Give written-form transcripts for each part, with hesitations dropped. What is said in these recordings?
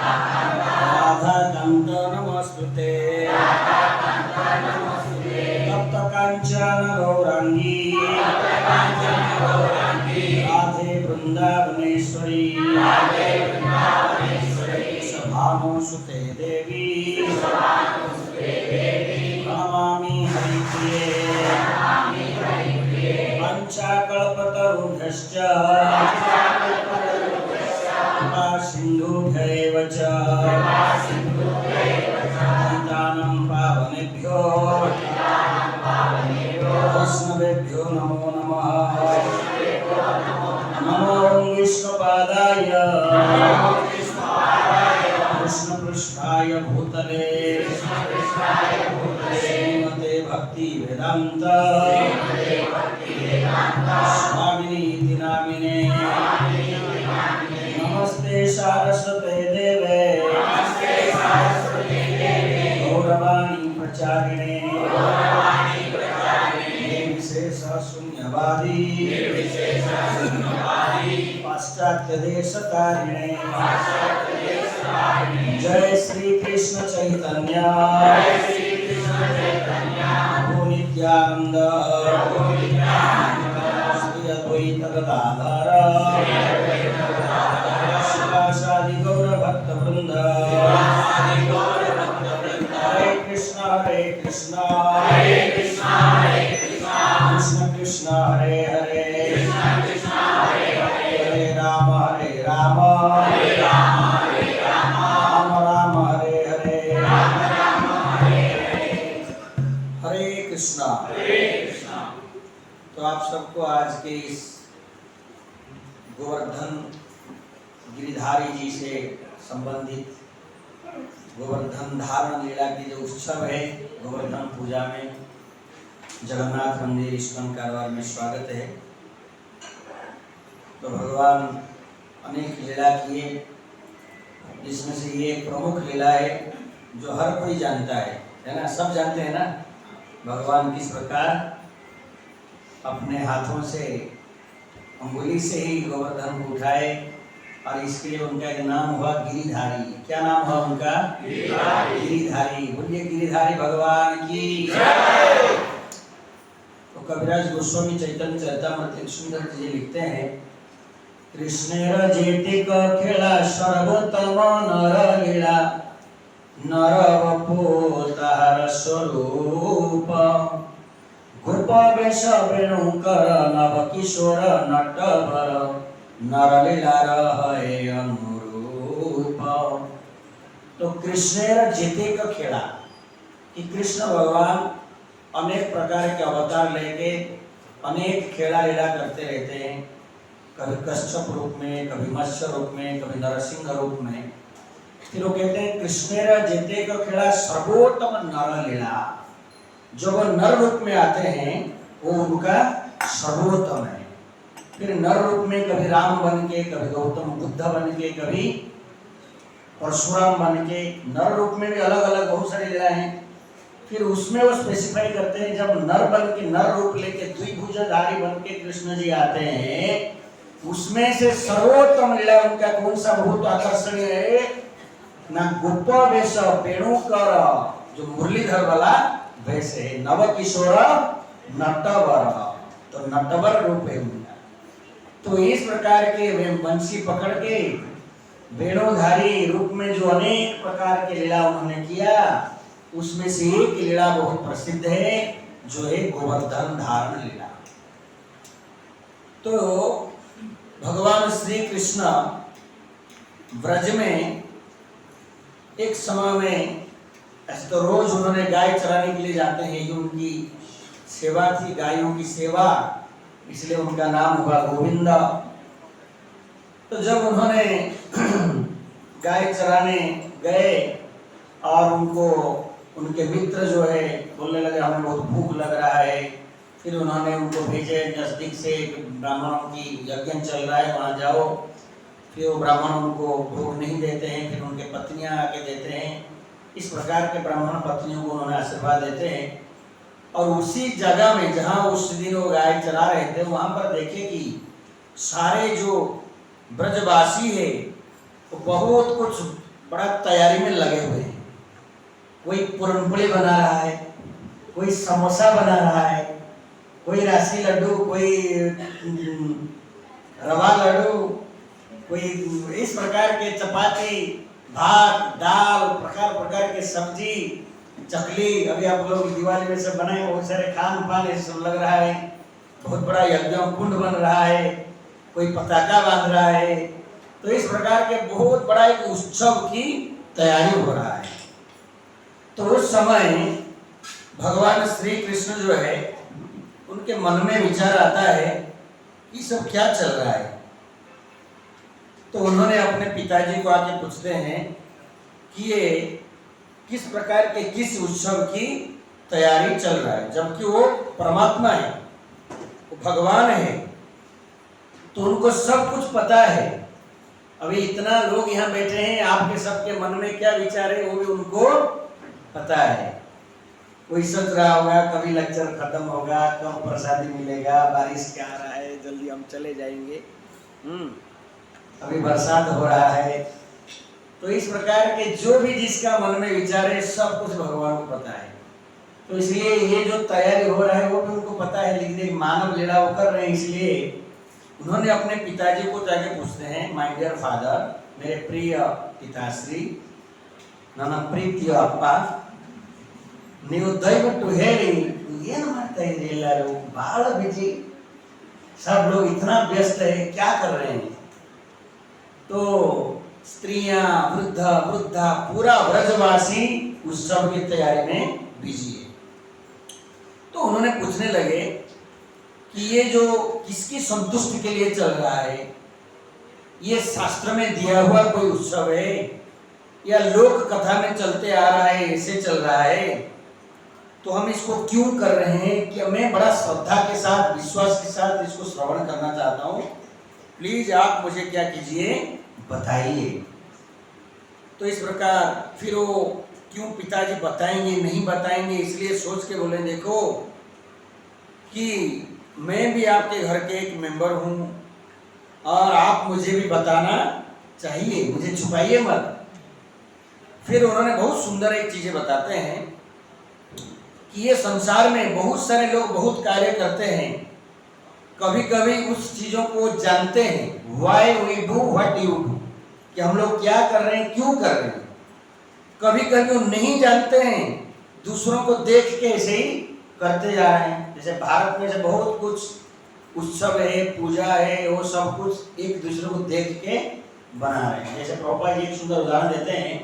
राधाकान्त नमस्तुते तप्त कांचन गौरांगी राधे वृंदावनेश्वरी भानुसुते देवी प्रणमामि हरिप्रिये पंचाकल्पतरुभ्यश्च कृपा सिन्धुभ्यैव च पतितानां पावनेभ्यो वैष्णवेभ्यो नमो नमः। नमो विष्णुपादाय कृष्णपृष्ठाय भूतले श्रीमते भक्ति वेदांत स्वामिनीति नामिने नमस्ते सारस्वते देवे गौरवाणी प्रचारिणे निर्विशेष शून्यवादी पाश्चात्य देश तारिणे जय श्री कृष्ण चैतन्य प्रभु नित्यानंद श्री अद्वैत गदाधर शिवासादि गौर भक्त वृंद हरे कृष्ण कृष्ण कृष्ण हरे हरे हरे राम राम राम हरे हरे हरे कृष्णा। तो आप सबको आज के इस गोवर्धन गिरिधारी जी से संबंधित गोवर्धन धारण लीला की जो उत्सव है गोवर्धन पूजा में जगन्नाथ मंदिर इस्कॉन कारवार में स्वागत है। तो भगवान अनेक लीला किए जिसमें से ये एक प्रमुख लीला है जो हर कोई जानता है ना, सब जानते हैं ना भगवान किस प्रकार अपने हाथों से अंगुली से ही गोवर्धन को उठाए और इसके लिए उनका एक नाम हुआ गिरिधारी। क्या नाम हुआ उनका? गिरिधारी। बोलिए गिरिधारी भगवान की जय। तो कविराज गोस्वामी चैतन्य चरितामृत एक सुंदर चीज लिखते हैं, कृष्णेर जेतिक खेला सर्वोत्तम नर लीला नर वपोतार स्वरूप गोप वेश वेणुकर नव किशोर नटवर नर लीला रहे अनुरूप। तो कृष्णेर जेतिक खेला कि कृष्ण भगवान अनेक प्रकार के अवतार लेके अनेक खेला लीला करते रहते हैं, कभी कश्यप रूप में, कभी मत्स्य रूप में, कभी नरसिंह रूप में। फिर वो कहते हैं कृष्णेर जेते का खेला सर्वोत्तम नर लीला, जो वो नर रूप में आते हैं वो उनका सर्वोत्तम है। फिर नर रूप में कभी राम बन के, कभी गौतम बुद्ध बन के, कभी परशुराम बन के, नर रूप में भी अलग अलग बहुत सारी लीला हैं। फिर उसमें वो स्पेसिफाई करते हैं जब नर बन के, नर रूप लेके द्विभुजधारी बन के कृष्ण जी आते हैं, उसमें से सर्वोत्तम लीला उनका कौन सा बहुत आकर्षणीय है ना, गोप वेश वेणुकर जो मुरलीधर वाला वैसे नव किशोर नटवर, तो नटवर रूप है उनका। तो इस प्रकार के बंसी पकड़ के वेणुधारी रूप में जो अनेक प्रकार के लीला उन्होंने किया, उसमें से एक लीला बहुत प्रसिद्ध है जो है गोवर्धन धारण लीला। तो भगवान श्री कृष्ण ब्रज में एक समय में ऐसे तो रोज उन्होंने गाय चराने के लिए जाते हैं, ये उनकी सेवा थी, गायों की सेवा, इसलिए उनका नाम हुआ गोविंद। तो जब उन्होंने गाय चराने गए और उनको उनके मित्र जो है बोलने लगे हमें बहुत भूख लग रहा है, फिर उन्होंने उनको भेजे नजदीक से ब्राह्मणों की यज्ञ चल रहा है वहाँ जाओ। फिर वो ब्राह्मण उनको भोग नहीं देते हैं, फिर उनके पत्नियां आके देते हैं। इस प्रकार के ब्राह्मण पत्नियों को उन्होंने आशीर्वाद देते हैं। और उसी जगह में जहाँ उस दिन वो गाय चरा रहे थे वहाँ पर देखे कि सारे जो ब्रजवासी है वो बहुत कुछ बड़ा तैयारी में लगे हुए हैं। कोई पूरनपोली बना रहा है, कोई समोसा बना रहा है, कोई राशि लड्डू, कोई रवा लड्डू, कोई इस प्रकार के चपाती, भात, दाल, प्रकार प्रकार के सब्जी, चकली। अभी आप लोग दिवाली में सब बनाए, बहुत सारे खान पान ऐसे सब लग रहा है। बहुत बड़ा यज्ञ कुंड बन रहा है, कोई पताका बांध रहा है। तो इस प्रकार के बहुत बड़ा एक उत्सव की तैयारी हो रहा है। तो उस समय भगवान श्री कृष्ण जो है, उनके मन में विचार आता है कि सब क्या चल रहा है। तो उन्होंने अपने पिताजी को आके पूछते हैं कि ये किस प्रकार के किस उत्सव की तैयारी चल रहा है, जबकि वो परमात्मा है, वो भगवान है, तो उनको सब कुछ पता है। अभी इतना लोग यहाँ बैठे हैं, आपके सबके मन में क्या विचार है वो भी उनको पता है। कोई सोच रहा होगा कभी लेक्चर खत्म होगा, कब प्रसादी मिलेगा, बारिश क्या आ रहा है, जल्दी हम चले जाएंगे, अभी बरसात हो रहा है। तो इस प्रकार के जो भी जिसका मन में विचार है, सब कुछ भगवान को पता है। तो इसलिए ये जो तैयारी हो रहा है वो भी उनको पता है, लेकिन एक मानव लीला वो कर रहे हैं। इसलिए उन्होंने अपने पिताजी को जाके पूछते हैं, माय डियर फादर, मेरे प्रिय पिताश्री, ನನ್ನ ಪ್ರೀತಿಯ ಅಪ್ಪ, ನೀವು ದಯವಿಟ್ಟು ಹೇಳಿ ಏನು ಮಾಡ್ತಾ ಇದ್ದೀರಿ, ಎಲ್ಲರೂ ಬಹಳ बिजी, सब लोग इतना व्यस्त है, क्या कर रहे हैं। तो स्त्रियां, वृद्धा पूरा ब्रजवासी उत्सव की तैयारी में बिजी है। तो उन्होंने पूछने लगे कि ये जो किसकी संतुष्टि के लिए चल रहा है, ये शास्त्र में दिया हुआ कोई उत्सव है या लोक कथा में चलते आ रहा है, ऐसे चल रहा है। तो हम इसको क्यों कर रहे हैं कि मैं बड़ा श्रद्धा के साथ, विश्वास के साथ इसको श्रवण करना चाहता हूँ, प्लीज आप मुझे क्या कीजिए, बताइए। तो इस प्रकार फिर वो क्यों पिताजी बताएंगे नहीं बताएंगे, इसलिए सोच के बोले, देखो कि मैं भी आपके घर के एक मेंबर हूँ और आप मुझे भी बताना चाहिए, मुझे छुपाइए मत। फिर उन्होंने बहुत सुंदर एक चीजें बताते हैं कि ये संसार में बहुत सारे लोग बहुत कार्य करते हैं, कभी कभी उस चीजों को जानते हैं, why we do what you do, कि हम लोग क्या कर रहे हैं, क्यों कर रहे हैं। कभी कभी वो नहीं जानते हैं, दूसरों को देख के ऐसे ही करते जा रहे हैं। जैसे भारत में से बहुत कुछ उत्सव है, पूजा है, वो सब कुछ एक दूसरे को देख के बना रहे हैं। जैसे प्रभुपाद जी एक सुंदर उदाहरण देते हैं,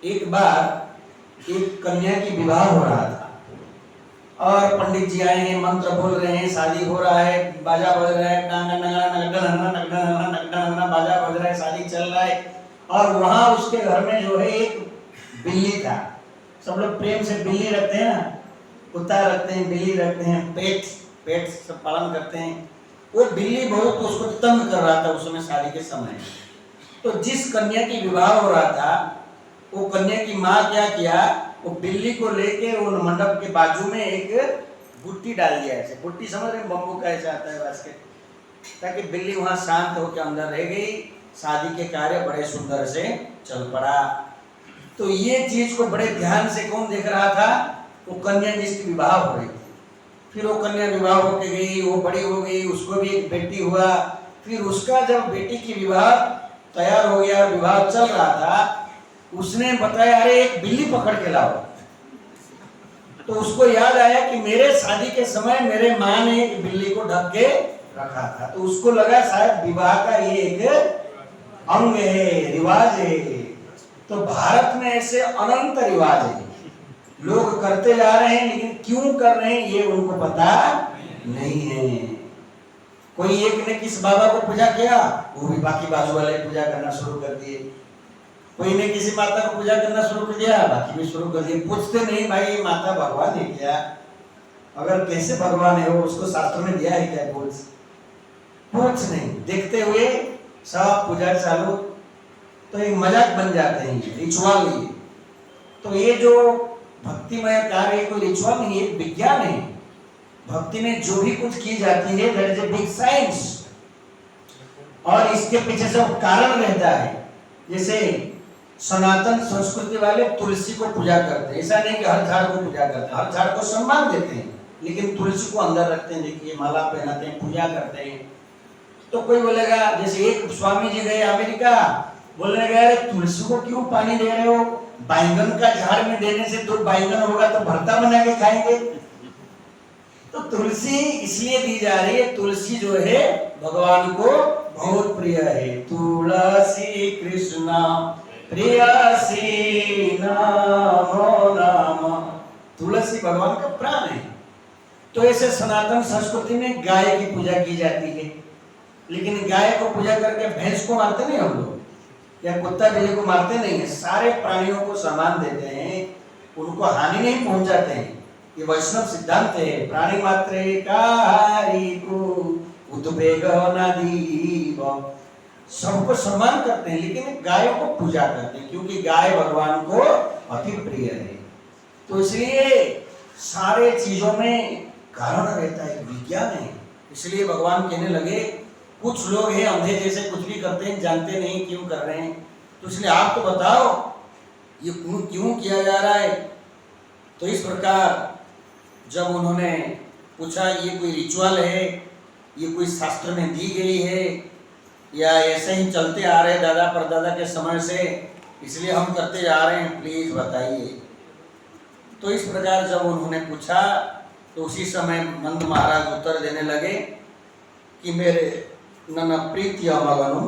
एक बार एक कन्या की विवाह हो रहा था और पंडित जी आए हैं, मंत्र बोल रहे हैं, शादी हो रहा है, बाजा बज रहा है, बाजा बज रहा है, शादी चल रहा है। और वहां उसके घर में जो है एक बिल्ली था। सब लोग प्रेम से बिल्ली रखते हैं ना, कुत्ता रखते हैं, बिल्ली रखते हैं, पेट सब पालन करते हैं। वो बिल्ली बहुत उसको तंग कर रहा था उस समय, शादी के समय। तो जिस कन्या की विवाह हो रहा था, वो कन्या की माँ क्या किया, वो बिल्ली को लेके वो मंडप के बाजू में एक बुट्टी डाल दिया। ऐसे बुट्टी समझ रहे, बम्बू का ऐसा आता है बास्केट, ताकि बिल्ली वहां शांत होकर अंदर रह गई। शादी के कार्य बड़े सुंदर से चल पड़ा। तो ये चीज को बड़े ध्यान से कौन देख रहा था, वो कन्या जिसकी विवाह हो रही थी। फिर वो कन्या विवाह होके गई, वो बड़ी हो गई, उसको भी एक बेटी हुआ। फिर उसका जब बेटी की विवाह तैयार हो गया, विवाह चल रहा था, उसने बताया, अरे एक बिल्ली पकड़ के लाओ। तो उसको याद आया कि मेरे शादी के समय मेरे माँ ने एक बिल्ली को ढक के रखा था। तो उसको लगा शायद विवाह का ये एक अंग है, रिवाज है। तो भारत में ऐसे अनंत रिवाज है, लोग करते जा रहे हैं, लेकिन क्यों कर रहे हैं ये उनको पता नहीं है। कोई एक ने किस बाबा को पूजा किया, वो भी बाकी बाजू वाले पूजा करना शुरू कर दिए। कोई ने किसी माता को पूजा करना शुरू कर दिया, बाकी भी शुरू कर दिए। पूछते नहीं, भाई ये माता भगवान है क्या, अगर कैसे भगवान है वो, उसको शास्त्र में दिया है क्या, कुछ नहीं। देखते हुए सब पूजा चालू, तो एक मजाक बन जाते हैं, रिचुअल ये। तो ये जो भक्तिमय कार्य कोई रिचुअल नहीं, एक विज्ञान है। भक्ति में जो भी कुछ की जाती है, that is a big science, और इसके पीछे सब कारण रहता है। जैसे सनातन संस्कृति वाले तुलसी को पूजा करते हैं। ऐसा नहीं कि हर झाड़ को पूजा करते हैं, हर झाड़ को सम्मान देते हैं, लेकिन तुलसी को अंदर रखते हैं। देखिए माला पहनाते हैं, पूजा करते हैं। तो कोई बोलेगा, जैसे एक स्वामी जी गए अमेरिका, बोलने गए अरे तुलसी को क्यों पानी दे रहे हो, बैंगन का झाड़ में देने से 2 बैंगन होगा तो भरता बना के खाएंगे। तो तुलसी इसलिए दी जा रही है, तुलसी जो है भगवान को बहुत प्रिय है। तुलसी कृष्ण प्रियसी नामो नाम, तुलसी भगवान का प्राण है। तो ऐसे सनातन संस्कृति में गाय की पूजा की जाती है, लेकिन गाय को पूजा करके भैंस को मारते नहीं हम लोग, या कुत्ता बिल्ली को मारते नहीं है। सारे प्राणियों को सम्मान देते हैं, उनको हानि नहीं पहुंचाते हैं। ये वैष्णव सिद्धांत है। प्राणी मात्रे कारी को उद्वेग नदीव, सबको सम्मान करते हैं, लेकिन गायों को पूजा करते हैं, क्योंकि गाय भगवान को अति प्रिय है। तो इसलिए सारे चीजों में कारण रहता है, विज्ञान है। इसलिए भगवान कहने लगे, कुछ लोग हैं अंधे जैसे, कुछ भी करते हैं, जानते नहीं क्यों कर रहे हैं, तो इसलिए आप तो बताओ ये क्यों किया जा रहा है। तो इस प्रकार जब उन्होंने पूछा ये कोई रिचुअल है, ये कोई शास्त्र में दी गई है, या ऐसे ही चलते आ रहे दादा परदादा के समय से, इसलिए हम करते जा रहे हैं, प्लीज बताइए। तो इस प्रकार जब उन्होंने पूछा, तो उसी समय नंद महाराज उत्तर देने लगे कि मेरे नन प्रीति मगनु,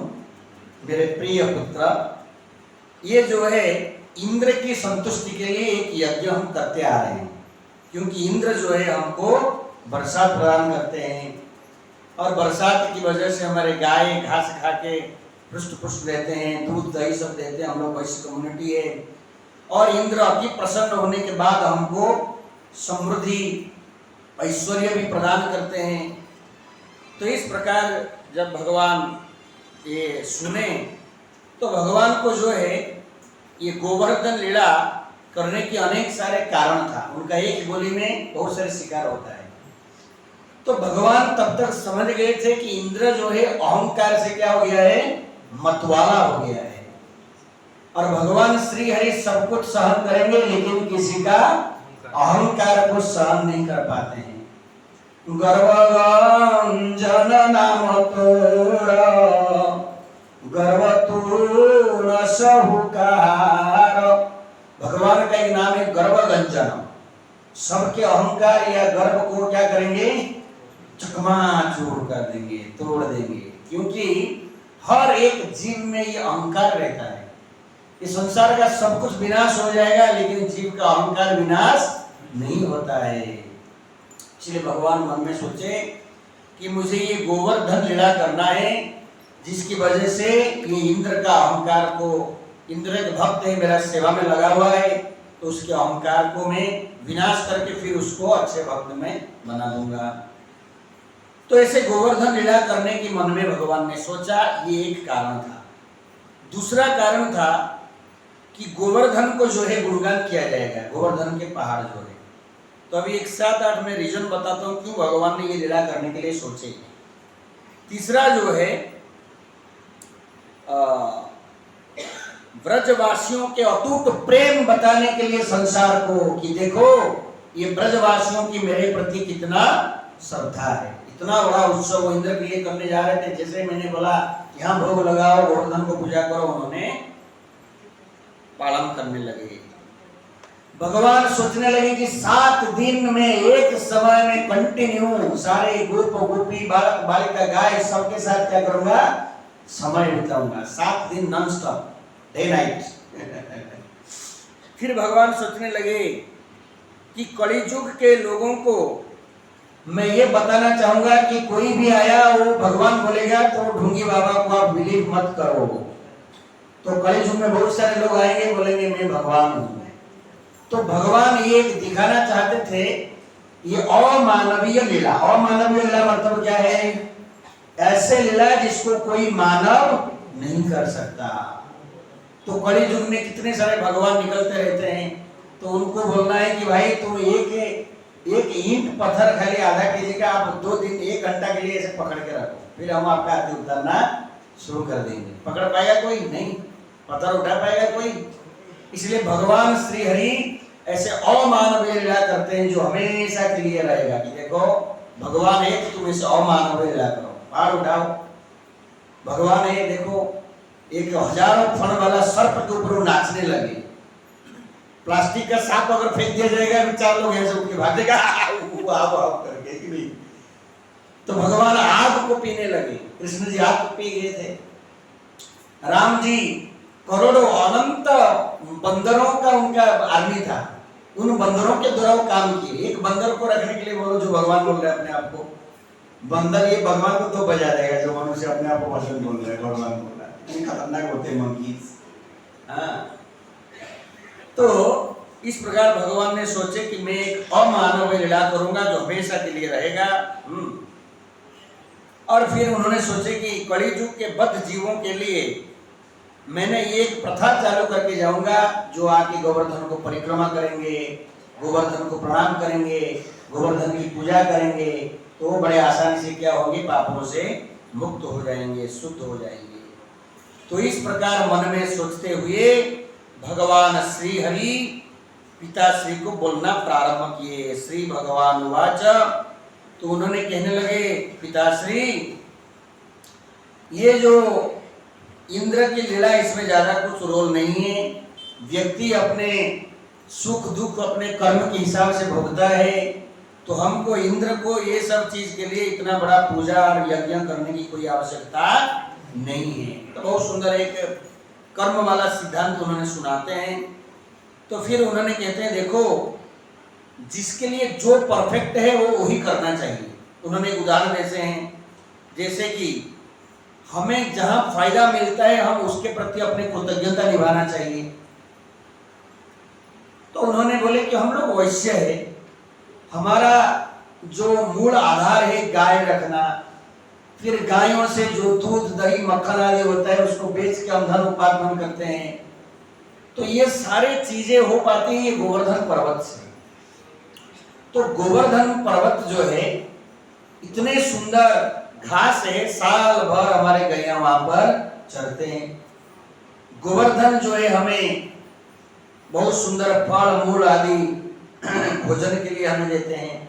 मेरे प्रिय पुत्र, ये जो है इंद्र की संतुष्टि के लिए एक यज्ञ हम करते आ रहे हैं। क्योंकि इंद्र जो है हमको बरसात प्रदान करते हैं, और बरसात की वजह से हमारे गाय घास खा के पुष्ट पुष्ट रहते हैं, दूध दही सब देते हैं, हम लोग वैश्य कम्युनिटी है। और इंद्र अति प्रसन्न होने के बाद हमको समृद्धि ऐश्वर्य भी प्रदान करते हैं। तो इस प्रकार जब भगवान ये सुने, तो भगवान को जो है ये गोवर्धन लीला करने के अनेक सारे कारण था। उनका एक गोली में बहुत सारे शिकार होता है। तो भगवान तब तक समझ गए थे कि इंद्र जो है अहंकार से क्या हो गया है, मतवाला हो गया है। और भगवान श्री हरि सब कुछ सहन करेंगे, लेकिन किसी का अहंकार को सहन नहीं कर पाते हैं। गर्वगंजन नाम तोरा, गर्व तू न सहुकार। भगवान का एक नाम है गर्वगंजन। सबके अहंकार या गर्व को क्या करेंगे, चकमाचूर कर देंगे, तोड़ देंगे। क्योंकि हर एक जीव में ये अहंकार रहता है। इस संसार का सब कुछ विनाश हो जाएगा, लेकिन जीव का अहंकार विनाश नहीं होता है। इसलिए भगवान मन में सोचे कि मुझे ये गोवर्धन लीला करना है, जिसकी वजह से ये इंद्र का अहंकार को, इंद्र एक भक्त है, मेरा सेवा में लगा हुआ है, तो उसके अहंकार को मैं विनाश करके फिर उसको अच्छे भक्त में बना दूंगा। तो ऐसे गोवर्धन लीला करने की मन में भगवान ने सोचा, ये एक कारण था। दूसरा कारण था कि गोवर्धन को जो है गुणगान किया जाएगा, गोवर्धन के पहाड़ जो है। तो अभी एक 7-8 में रीजन बताता हूँ क्यों भगवान ने ये लीला करने के लिए सोचे। तीसरा जो है ब्रजवासियों के अटूट प्रेम बताने के लिए संसार को, कि देखो ये ब्रजवासियों की मेरे प्रति कितना श्रद्धा है। इतना बड़ा उत्सव वो इंद्र के लिए करने जा रहे थे। जैसे मैंने बोला यहाँ भोग लगाओ, गोवर्धन को पूजा करो, उन्होंने पालन करने लगे। भगवान सोचने लगे कि 7 दिन में एक समय में कंटिन्यू सारे गोप गोपी बालक बालिका गाय सबके साथ क्या करूंगा, समय बिताऊंगा। 7 दिन नॉन स्टॉप, डे नाइट। फिर भगवान सोचने लगे कि कलियुग के लोगों को मैं ये बताना चाहूंगा कि कोई भी आया वो भगवान बोलेगा तो ढूंगी बाबा को आप बिलीव मत करो। तो कलियुग में बहुत सारे लोग आएंगे, बोलेंगे मैं भगवान हूं। तो भगवान ये दिखाना चाहते थे, ये अमानवीय लीला। अमानवीय लीला मतलब क्या है, ऐसे लीला जिसको कोई मानव नहीं कर सकता। तो कलियुग में कितने सारे भगवान निकलते रहते हैं, तो उनको बोलना है कि भाई तुम एक ईंट पत्थर खाली आधा केजी का आप 2 दिन 1 घंटा के लिए ऐसे पकड़ के रखो, फिर हम आपका हाथी उतारना शुरू कर देंगे। पकड़ पाएगा कोई नहीं। पत्थर उठा पाएगा कोई? इसलिए भगवान श्री हरि ऐसे अमानवीय लीला करते हैं जो हमेशा के लिए रहेगा कि देखो भगवान है तो तुम इसे अमानवीय लीला करो, पहाड़ उठाओ। भगवान है, देखो एक हजारों फण वाला सर्प के ऊपर नाचने लगे, प्लास्टिक का सांप अगर फेंक दिया जाएगा तो 4 लोग ऐसे उठ के भागेगा करके कि नहीं। तो भगवान आग को पीने लगे, कृष्ण जी आग को पी गए थे। राम जी करोड़ों अनंत बंदरों का उनका आर्मी था, उन बंदरों के द्वारा वो काम किए। एक बंदर को रखने के लिए बोलो जो भगवान बोल रहे हैं अपने आप को, बंदर ये भगवान को तो बजा देगा जो मनुष्य अपने आप को पसंद बोल रहे हैं, भगवान बोल रहा है, खतरनाक होते हैं मंकीज। हाँ, तो इस प्रकार भगवान ने सोचे कि मैं एक अमानवीय लीला करूंगा जो हमेशा के लिए रहेगा। और फिर उन्होंने सोचे कि कली युग के बद्ध जीवों के लिए मैंने ये एक प्रथा चालू करके जाऊंगा, जो आके गोवर्धन को परिक्रमा करेंगे, गोवर्धन को प्रणाम करेंगे, गोवर्धन की पूजा करेंगे, तो वो बड़े आसानी से क्या होंगे, पापों से मुक्त हो जाएंगे, शुद्ध हो जाएंगे। तो इस प्रकार मन में सोचते हुए भगवान श्री हरि पिताश्री को बोलना प्रारंभ किए। श्री भगवान वाच, तो उन्होंने कहने लगे पिताश्री ये जो इंद्र की लीला इसमें ज्यादा कुछ रोल नहीं है, व्यक्ति अपने सुख दुख अपने कर्म के हिसाब से भोगता है, तो हमको इंद्र को ये सब चीज के लिए इतना बड़ा पूजा और यज्ञ करने की कोई आवश्यकता नहीं है। तो बहुत सुंदर एक कर्म वाला सिद्धांत उन्होंने सुनाते हैं। तो फिर उन्होंने कहते हैं देखो जिसके लिए जो परफेक्ट है वो वही करना चाहिए। उन्होंने एक उदाहरण देते हैं, जैसे कि हमें जहां फायदा मिलता है हम उसके प्रति अपनी कृतज्ञता निभाना चाहिए। तो उन्होंने बोले कि हम लोग वैश्य है, हमारा जो मूल आधार है गाय रखना, फिर गायों से जो दूध दही मक्खन आदि होता है उसको बेच के हम धन उपार्जन करते हैं। तो ये सारी चीजें हो पाती है गोवर्धन पर्वत से। तो गोवर्धन पर्वत जो है इतने सुंदर घास है, साल भर हमारे गैया वहां पर चरते हैं। गोवर्धन जो है हमें बहुत सुंदर फल मूल आदि भोजन के लिए हमें देते हैं।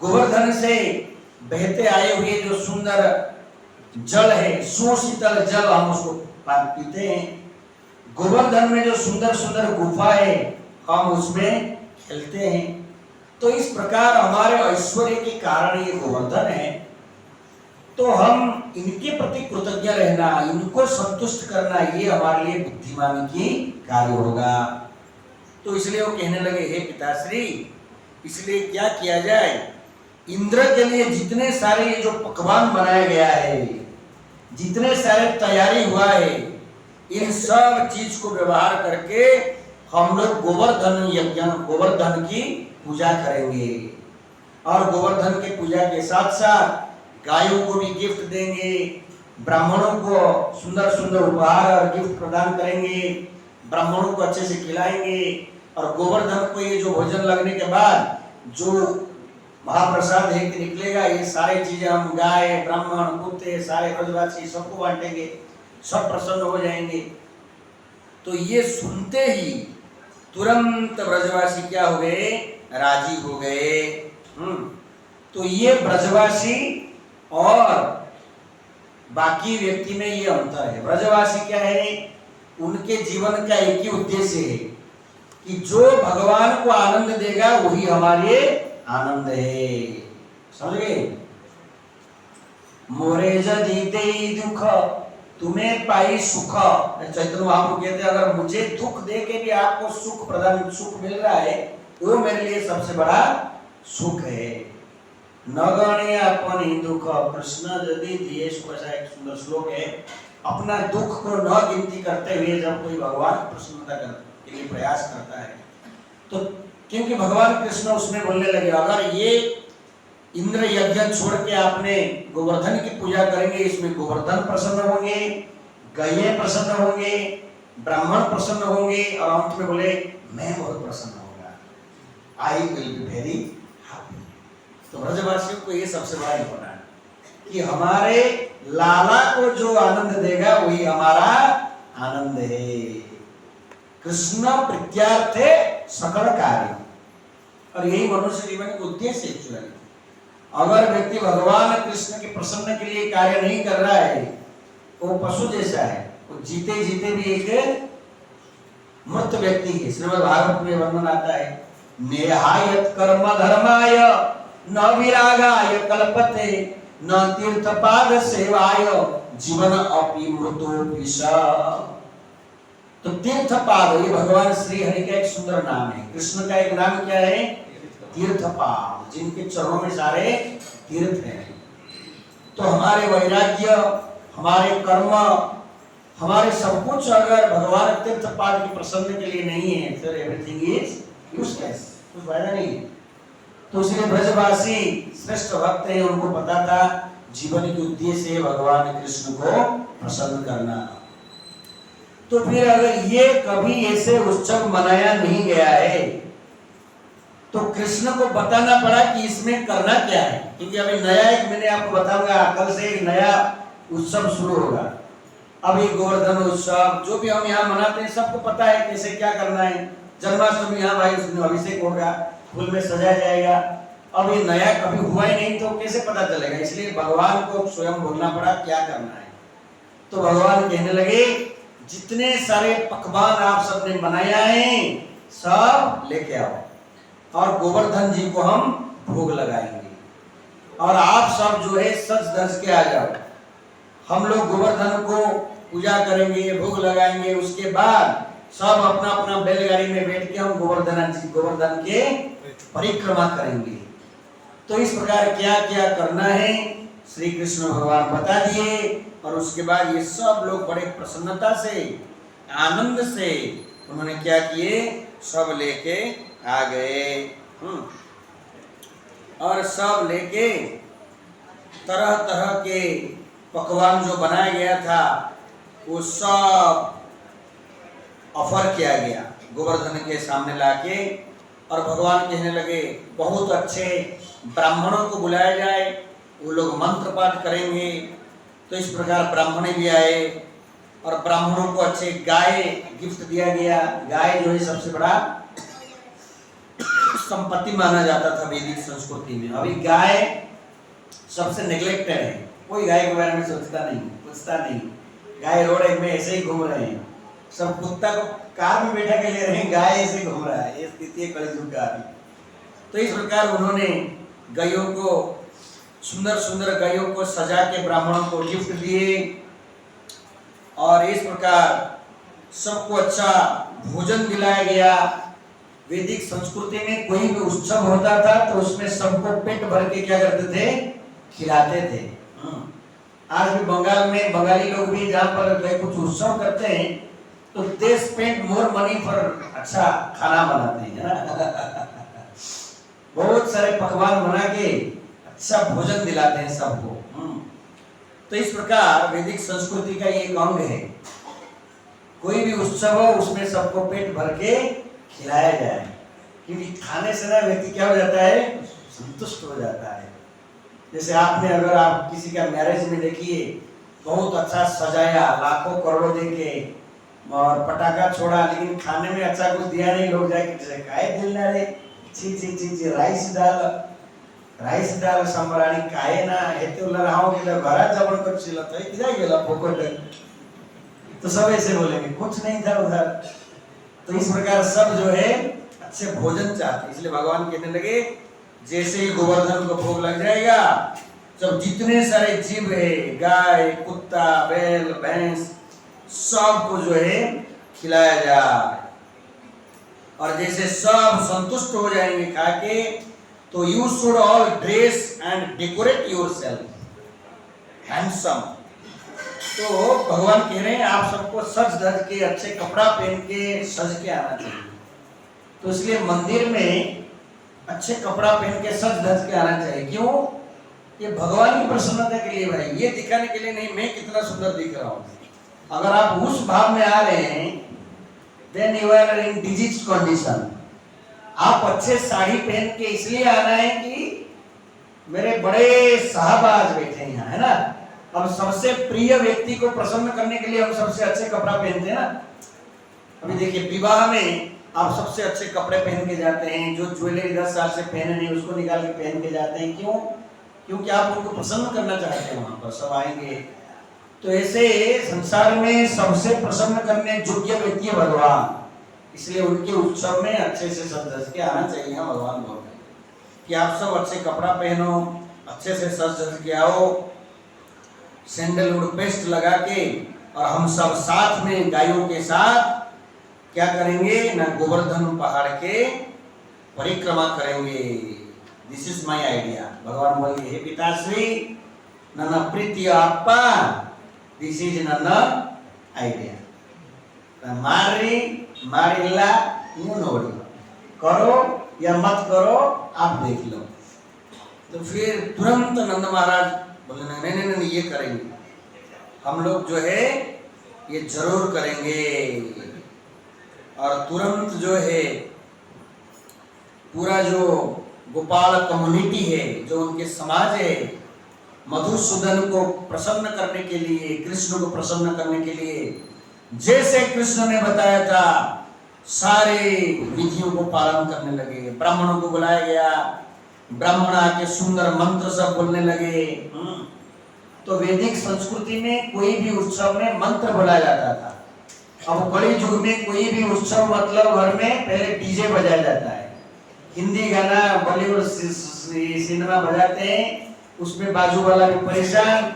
गोवर्धन से बहते आए हुए जो सुंदर जल है, सुशीतल जल, हम उसको पीते हैं। गोवर्धन में जो सुंदर सुंदर गुफा है हम उसमें खेलते हैं। तो इस प्रकार हमारे ऐश्वर्य के कारण ये गोवर्धन है, तो हम इनके प्रति कृतज्ञ रहना, इनको संतुष्ट करना, ये हमारे लिए बुद्धिमानी की कार्य होगा। तो इसलिए वो कहने लगे हे पिताश्री, इसलिए क्या किया जाए, इंद्र के लिए जितने सारे ये जो पकवान बनाया गया है, जितने सारे तैयारी हुआ है, इन सब चीज को व्यवहार करके हम लोग गोवर्धन यज्ञ, गोवर्धन की पूजा करेंगे। और गोवर्धन के पूजा के साथ साथ गायों को भी गिफ्ट देंगे, ब्राह्मणों को सुंदर सुंदर उपहार और गिफ्ट प्रदान करेंगे, ब्राह्मणों को अच्छे से खिलाएंगे। और गोवर्धन को ये जो भोजन लगने के बाद जो महाप्रसाद है कि निकलेगा, ये सारी चीजें हम गाय ब्राह्मण कुत्ते सारे ब्रजवासी सबको बांटेंगे, सब प्रसन्न हो जाएंगे। तो ये सुनते ही तुरंत ब्रजवासी क्या हो गए, राजी हो गए। तो ये ब्रजवासी और बाकी व्यक्ति में ये अंतर है। ब्रजवासी क्या है, उनके जीवन का एक ही उद्देश्य है कि जो भगवान को आनंद देगा वही हमारे आनंद है। समझ गए? मोरे जदि देई दुख तुम्हें पाई सुख, चैतन्य महाप्रभु कहते हैं अगर मुझे दुख दे के भी आपको सुख प्रदान सुख मिल रहा है वो मेरे लिए सबसे बड़ा सुख है। न गणे अपनी दुख कृष्ण यदि दिए सुख, ऐसा एक सुंदर श्लोक है। अपना दुख को न गिनती करते हुए जब कोई भगवान प्रसन्नता के लिए प्रयास करता है, तो क्योंकि भगवान कृष्ण उसमें बोलने लगे अगर ये इंद्र यज्ञ छोड़ के आपने गोवर्धन की पूजा करेंगे, इसमें गोवर्धन प्रसन्न होंगे, गायें प्रसन्न होंगे, ब्राह्मण प्रसन्न होंगे, और अंत में बोले मैं बहुत प्रसन्न होगा, I will be very happy. तो ब्रजवासियों को ये सबसे बड़ा इम्पोर्टेंट है कि हमारे लाला को जो आनंद देगा वही हमारा आनंद है। कृष्ण प्रीत्यार्थे सकल कार्य, और यही मनुष्य जीवन का उद्देश्य है एक्चुअली। अगर व्यक्ति भगवान कृष्ण के प्रसन्न के लिए कार्य नहीं कर रहा है, वो पशु जैसा है, वो जीते जीते भी एक मृत व्यक्ति है। श्रीमद् भागवत में वर्णन आता है, नेहायत कर्म धर्माय न विरागाय कल्पते न तीर्थपाद सेवाय जीवन अपि मृतोपि स। तो तीर्थपाद, ये भगवान श्री हरि का एक सुंदर नाम है। कृष्ण का एक नाम क्या है? तीर्थपाद, जिनके चरणों में सारे तीर्थ हैं। तो हमारे वैराग्य, हमारे कर्म, हमारे सब कुछ अगर भगवान तीर्थपाद की प्रसन्न के लिए नहीं है, फिर एवरीथिंग इज यूजलेस, कुछ फायदा नहीं। तो इसलिए ब्रजवासी श्रेष्ठ भक्त हैं, उनको पता था जीवन के उद्देश्य है भगवान कृष्ण को प्रसन्न करना। तो फिर अगर ये कभी ऐसे उत्सव मनाया नहीं गया है, तो कृष्ण को बताना पड़ा कि इसमें करना क्या है। क्योंकि अभी नया एक, मैंने आपको बताऊंगा, कल से एक नया उत्सव शुरू होगा। अभी गोवर्धन उत्सव जो भी हम यहाँ मनाते हैं, सबको पता है कैसे क्या करना है। जन्माष्टमी यहाँ भाई उसमें अभिषेक होगा, फूल में सजाया जाएगा। अब ये नया कभी हुआ ही नहीं, तो कैसे पता चलेगा? इसलिए भगवान को स्वयं बोलना पड़ा क्या करना है। तो भगवान कहने लगे, जितने सारे पकवान आप सबने बनाया है सब लेके आओ, और गोवर्धन जी को हम भोग लगाएंगे, और आप सब जो है सज धज के आ जाओ। हम लोग गोवर्धन को पूजा करेंगे, भोग लगाएंगे, उसके बाद सब अपना अपना बैलगाड़ी में बैठ के हम गोवर्धन के परिक्रमा करेंगे। तो इस प्रकार क्या क्या करना है श्री कृष्ण भगवान बता दिए, और उसके बाद ये सब लोग बड़े प्रसन्नता से, आनंद से उन्होंने क्या किए, सब लेके आ गए। और सब लेके तरह तरह के पकवान जो बनाया गया था वो सब ऑफर किया गया गोवर्धन के सामने लाके। और भगवान कहने लगे, बहुत अच्छे ब्राह्मणों को बुलाया जाए, वो लोग मंत्र पाठ करेंगे। तो इस प्रकार ब्राह्मण भी आए, और ब्राह्मणों को अच्छे गाय गिफ्ट दिया गया। गाय जो है सबसे बड़ा संपत्ति माना जाता था वैदिक संस्कृति में। अभी गाय सबसे नेग्लेक्टेड है, कोई गाय के बारे में सोचता नहीं, पूछता नहीं। गाय रोड में ऐसे ही घूम रहे हैं, सब कुत्ता को कार में बैठा के ले रहे हैं, गाय ऐसे घूम रहा है। ये स्थिति है कलयुग का अभी। तो इस प्रकार उन्होंने गायों को, सुंदर सुंदर गायों को सजा के ब्राह्मणों को गिफ्ट दिए, और इस प्रकार सबको अच्छा भोजन दिलाया गया। वैदिक संस्कृति में कोई भी उत्सव होता था तो उसमें सबको पेट भर के क्या करते थे, खिलाते थे। आज भी बंगाल में बंगाली लोग भी जहाँ पर कुछ उत्सव करते हैं तो they spend more money for अच्छा खाना बनाते हैं ना। बहुत सारे पकवान बना के अच्छा भोजन दिलाते हैं सबको। तो इस प्रकार वैदिक संस्कृति का ये एक अंग है, कोई भी उत्सव हो उसमें सबको पेट भर के खिलाया जाए, क्योंकि खाने से ना व्यक्ति क्या हो जाता है, संतुष्ट हो जाता है। जैसे आपने अगर आप किसी का मैरिज में देखिए, बहुत अच्छा सजाया, लाखों करोड़ों देके और पटाखा छोड़ा, लेकिन खाने में अच्छा कुछ दिया नहीं, लोग जाके काय दिल ना रे, ची ची ची ची राईस डाल संबराणी काय ना हेतु लड़ाओ के घरा जबन कुछ चिल्लाता है, किधर गेला फोकट, तो सब ऐसे बोलेंगे कुछ नहीं था उधर। तो इस प्रकार सब जो है अच्छे भोजन चाहते, इसलिए भगवान कहने लगे, जैसे ही गोवर्धन को भोग लग जाएगा, जब जितने सारे जीव है, गाय, कुत्ता, बैल, भैंस, सबको जो है खिलाया जाए। और जैसे सब संतुष्ट हो जाएंगे खा के, तो you should all dress and decorate yourself handsome. तो भगवान कह रहे हैं आप सबको सज धज के, अच्छे कपड़ा पहन के, सज के आना चाहिए। तो इसलिए मंदिर में अच्छे कपड़ा पहन के, सज धज के आना चाहिए। क्यों? ये भगवान की प्रसन्नता के लिए भाई, ये दिखाने के लिए नहीं मैं कितना सुंदर दिख रहा हूँ। अगर आप उस भाव में आ रहे हैं, then you are in disease condition. आप अच्छे साड़ी पहन के इसलिए आना है कि मेरे बड़े साहबाज बैठे हैं यहाँ, है ना, अब सबसे प्रिय व्यक्ति को प्रसन्न करने के लिए हम सबसे अच्छे कपड़ा पहनते हैं ना। अभी देखिए विवाह में आप सबसे अच्छे कपड़े पहन के जाते हैं, जो ज्वेलरी 10 साल से पहने नहीं उसको निकाल के पहन के जाते हैं। क्यों? क्योंकि आप उनको प्रसन्न करना चाहते हैं, वहां पर सब आएंगे। तो ऐसे संसार में सबसे प्रसन्न करने योग्य व्यक्ति है भगवान, इसलिए उनके उत्सव में अच्छे से सज धज के आना चाहिए। हम भगवान बोलते हैं कि आप सब अच्छे कपड़ा पहनो, अच्छे से सज धज के आओ, सैंडलवुड पेस्ट लगा के, और हम सब साथ में गायों के साथ क्या करेंगे ना, गोवर्धन पहाड़ के परिक्रमा करेंगे। This is my idea. भगवान बोले हे पिताश्री नन्ना प्रीति अप्पा, दिस इज नन्ना आइडिया। मारिल्ला न्यू नोड़ी, करो या मत करो आप देख लो। तो फिर तुरंत नंद महाराज बोले नहीं नहीं नहीं ये करेंगे, हम लोग जो है ये जरूर करेंगे। और तुरंत जो है पूरा जो गोपाल कम्युनिटी है, जो उनके समाज है, मधुसूदन को प्रसन्न करने के लिए, कृष्ण को प्रसन्न करने के लिए जैसे कृष्ण ने बताया था सारे विधियों को पालन करने लगे। ब्राह्मणों को बुलाया गया, ब्राह्मण आके सुंदर मंत्र सब बोलने लगे। तो वैदिक संस्कृति में कोई भी उत्सव में मंत्र बुलाया जाता था। अब कड़ी युग में कोई भी उत्सव मतलब घर में पहले डीजे बजाया जाता है, हिंदी गाना बॉलीवुड सिनेमा बजाते हैं, उसमें बाजू वाला भी परेशान।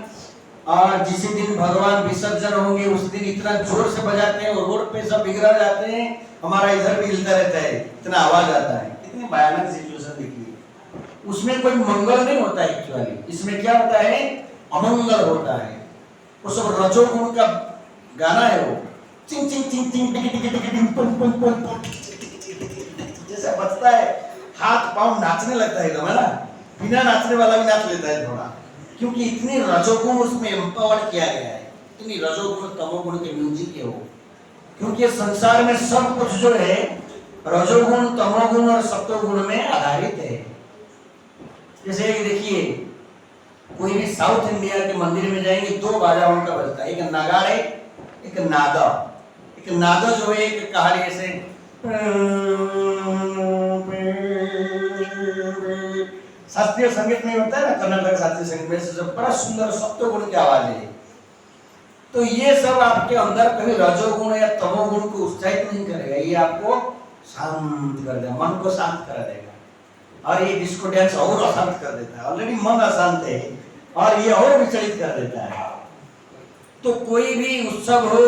और जिस दिन भगवान विसर्जन होंगे उस दिन इतना जोर से बजाते हैं और रोड पे सब बिगड़ जाते हैं, हमारा इधर भी हिलता रहता है, इतना आवाज आता है। कितनी भयानक सिचुएशन दिखी है। उसमें कोई मंगल नहीं होता है एक्चुअली, इसमें क्या होता है अमंगल होता है। वो सब रजोगुण का गाना है, वो चिंग चिंग चिंग चिंग टिक टिक टिक टिक पुम पुम पुम जैसा बजता है, हाथ पांव नाचने लगता है एकदम, है ना। बिना नाचने वाला भी नाच लेता है थोड़ा, क्योंकि इतनी रजोगुण उसमें एम्पावर किया गया है, इतनी रजोगुण तमोगुण के म्यूजिक है वो। क्योंकि संसार में सब कुछ जो है रजोगुण तमोगुण और सत्वगुण में आधारित है। जैसे देखिए कोई भी साउथ इंडिया के मंदिर में जाएंगे, दो बाजा उनका बजता है, एक नगाड़ा है एक नादा। एक नादा जो है एक कहानी ऐसे शास्त्रीय संगीत में होता है ना, कर्नाटक शास्त्रीय संगीत में से बड़ा सुंदर सत्वगुण की आवाज है। तो ये सब आपके अंदर कभी रजोगुण या तमोगुण को उत्साहित नहीं करेगा, ये आपको शांत कर देगा, मन को शांत कर देगा। और ये डिस्को डांस और अशांत कर देता है, ऑलरेडी मन अशांत है और ये और विचलित कर देता है। तो कोई भी उत्सव हो,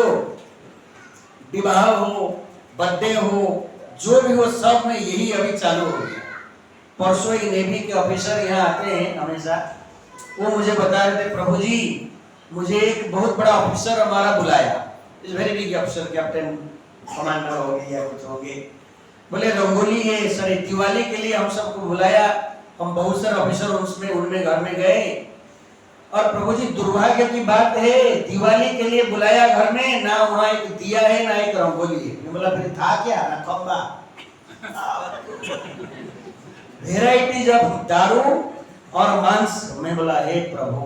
विवाह हो, बर्थडे हो, जो भी हो, सब में यही अभी चालू हो गया। परसों एक नेवी के ऑफिसर यहाँ आते हैं हमेशा, वो मुझे बता रहे थे प्रभु जी मुझे एक बहुत बड़ा ऑफिसर हमारा बुलाया, is very big officer, captain commander हो गए या कुछ हो गए, बोले रंगोली है सर दिवाली के लिए हम सबको बुलाया। हम बहुत सारे ऑफिसर उसमें उनमें घर में गए, और प्रभु जी दुर्भाग्य की बात है दिवाली के लिए बुलाया घर में, ना वहाँ एक दिया है ना एक रंगोली है। मैं बोला फिर था क्या, ना खंबा वेराइटीज ऑफ दारू और मांस। मैं बोला हे प्रभु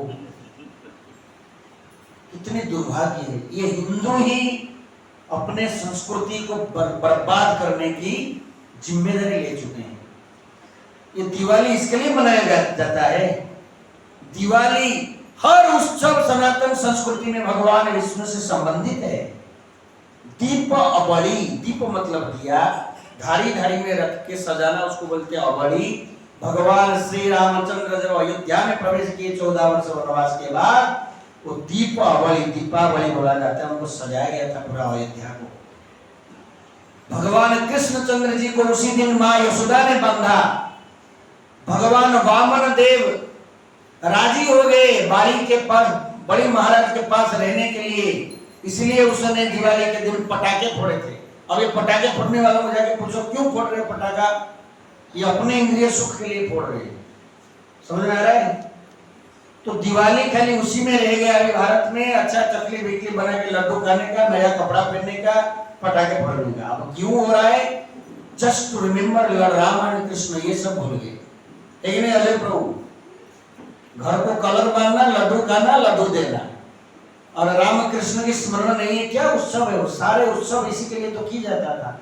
कितने दुर्भाग्य है, ये हिंदू ही अपने संस्कृति को बर्बाद करने की जिम्मेदारी ले चुके हैं। ये दिवाली इसके लिए मनाया जाता है। दिवाली हर उत्सव सनातन संस्कृति में भगवान विष्णु से संबंधित है। दीप अबड़ी, दीप मतलब दिया, धारी धारी में रख के सजाना उसको बोलते हैं अबड़ी। भगवान श्री रामचंद्र जब अयोध्या में प्रवेश किए 14 वर्ष वनवास के बाद, वो दीप अबड़ी, दीपावली बोला जाता है, उनको सजाया गया था पूरा अयोध्या को। भगवान कृष्णचंद्र जी को उसी दिन माँ यशोदा ने बांधा। भगवान वामन देव राजी हो गए बाली के पास, बड़ी महाराज के पास रहने के लिए, इसलिए उसने दिवाली के दिन पटाखे फोड़े थे। अब ये पटाखे फोड़ने वालों को जाके पूछो क्यों फोड़ रहे पटाखा, ये अपने इंद्रिय सुख के लिए फोड़ रहे, समझ में आ रहा है। तो दिवाली खाली उसी में रह गया अभी भारत में, अच्छा चकली बिकली बना के लड्डू खाने का, नया कपड़ा पहनने का, पटाखे फोड़ने का। अब क्यों हो रहा है, just to remember Lord Ram and Krishna, ये सब भूल गए। लेकिन अजय प्रभु घर को कलर मारना, लड्डू खाना, लड्डू देना, और राम कृष्ण की स्मरण नहीं है, क्या उत्सव है वो? सारे उत्सव इसी के लिए तो की जाता था,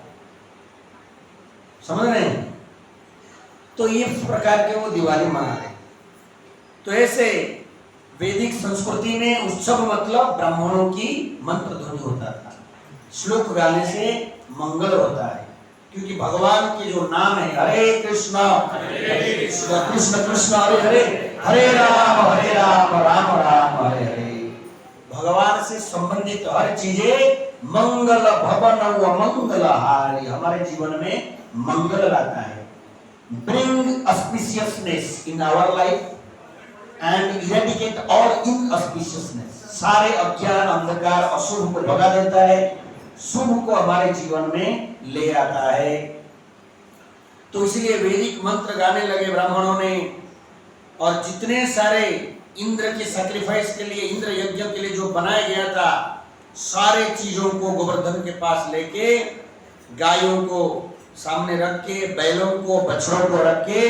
समझ रहे हैं? तो इस प्रकार के वो दिवाली मना रहे। तो ऐसे वैदिक संस्कृति में उत्सव मतलब ब्राह्मणों की मंत्र ध्वनि होता था, श्लोक गाने से मंगल होता है, क्योंकि भगवान के जो नाम है हरे कृष्ण कृष्ण कृष्ण हरे हरे, हरे राम राम राम हरे हरे, भगवान से संबंधित हर चीजें मंगल भवन व मंगलहारी, हमारे जीवन में मंगल लाता है। Bring auspiciousness in our life and eradicate all inauspiciousness, सारे अज्ञान अंधकार अशुभ को भगा देता है, शुभ को हमारे जीवन में ले आता है। तो इसलिए वैदिक मंत्र गाने लगे ब्राह्मणों ने, और जितने सारे इंद्र के सैक्रिफाइस के लिए, इंद्र यज्ञ के लिए जो बनाया गया था, सारे चीजों को गोवर्धन के पास लेके, गायों को सामने रख के, बैलों को, बछड़ों को रख के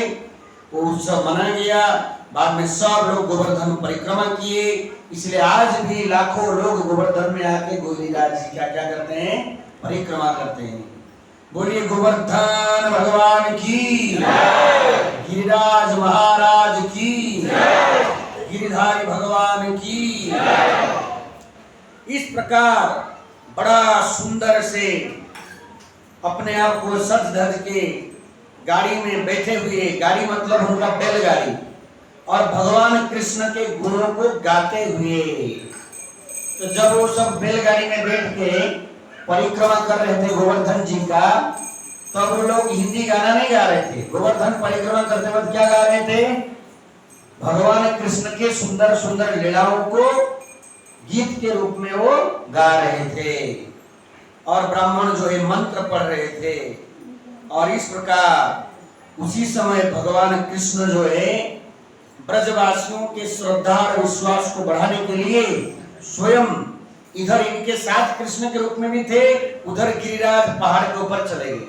वो उत्सव मनाया गया। बाद में सब लोग गोवर्धन परिक्रमा किए, इसलिए आज भी लाखों लोग गोवर्धन में आके गिरिराज जी क्या क्या करते हैं, परिक्रमा करते हैं। बोलिए गोवर्धन भगवान की, गिरिराज महाराज की, गिरिधारी भगवान की। इस प्रकार बड़ा सुंदर से अपने आप को सज धज के गाड़ी में बैठे हुए, गाड़ी मतलब उनका बैलगाड़ी, और भगवान कृष्ण के गुणों को गाते हुए, तो जब वो सब बैलगाड़ी में बैठ के परिक्रमा कर रहे थे गोवर्धन जी का, तब वो लोग हिंदी गाना नहीं गा रहे थे। गोवर्धन परिक्रमा करते वक्त क्या गा रहे थे? भगवान कृष्ण के सुंदर सुंदर लीलाओं को गीत के रूप में वो गा रहे थे, और ब्राह्मण जो है मंत्र पढ़ रहे थे। और इस प्रकार उसी समय भगवान कृष्ण जो है ब्रजवासियों के श्रद्धा और विश्वास को बढ़ाने के लिए स्वयं इधर इनके साथ कृष्ण के रूप में भी थे, उधर गिरिराज पहाड़ के ऊपर चले गए,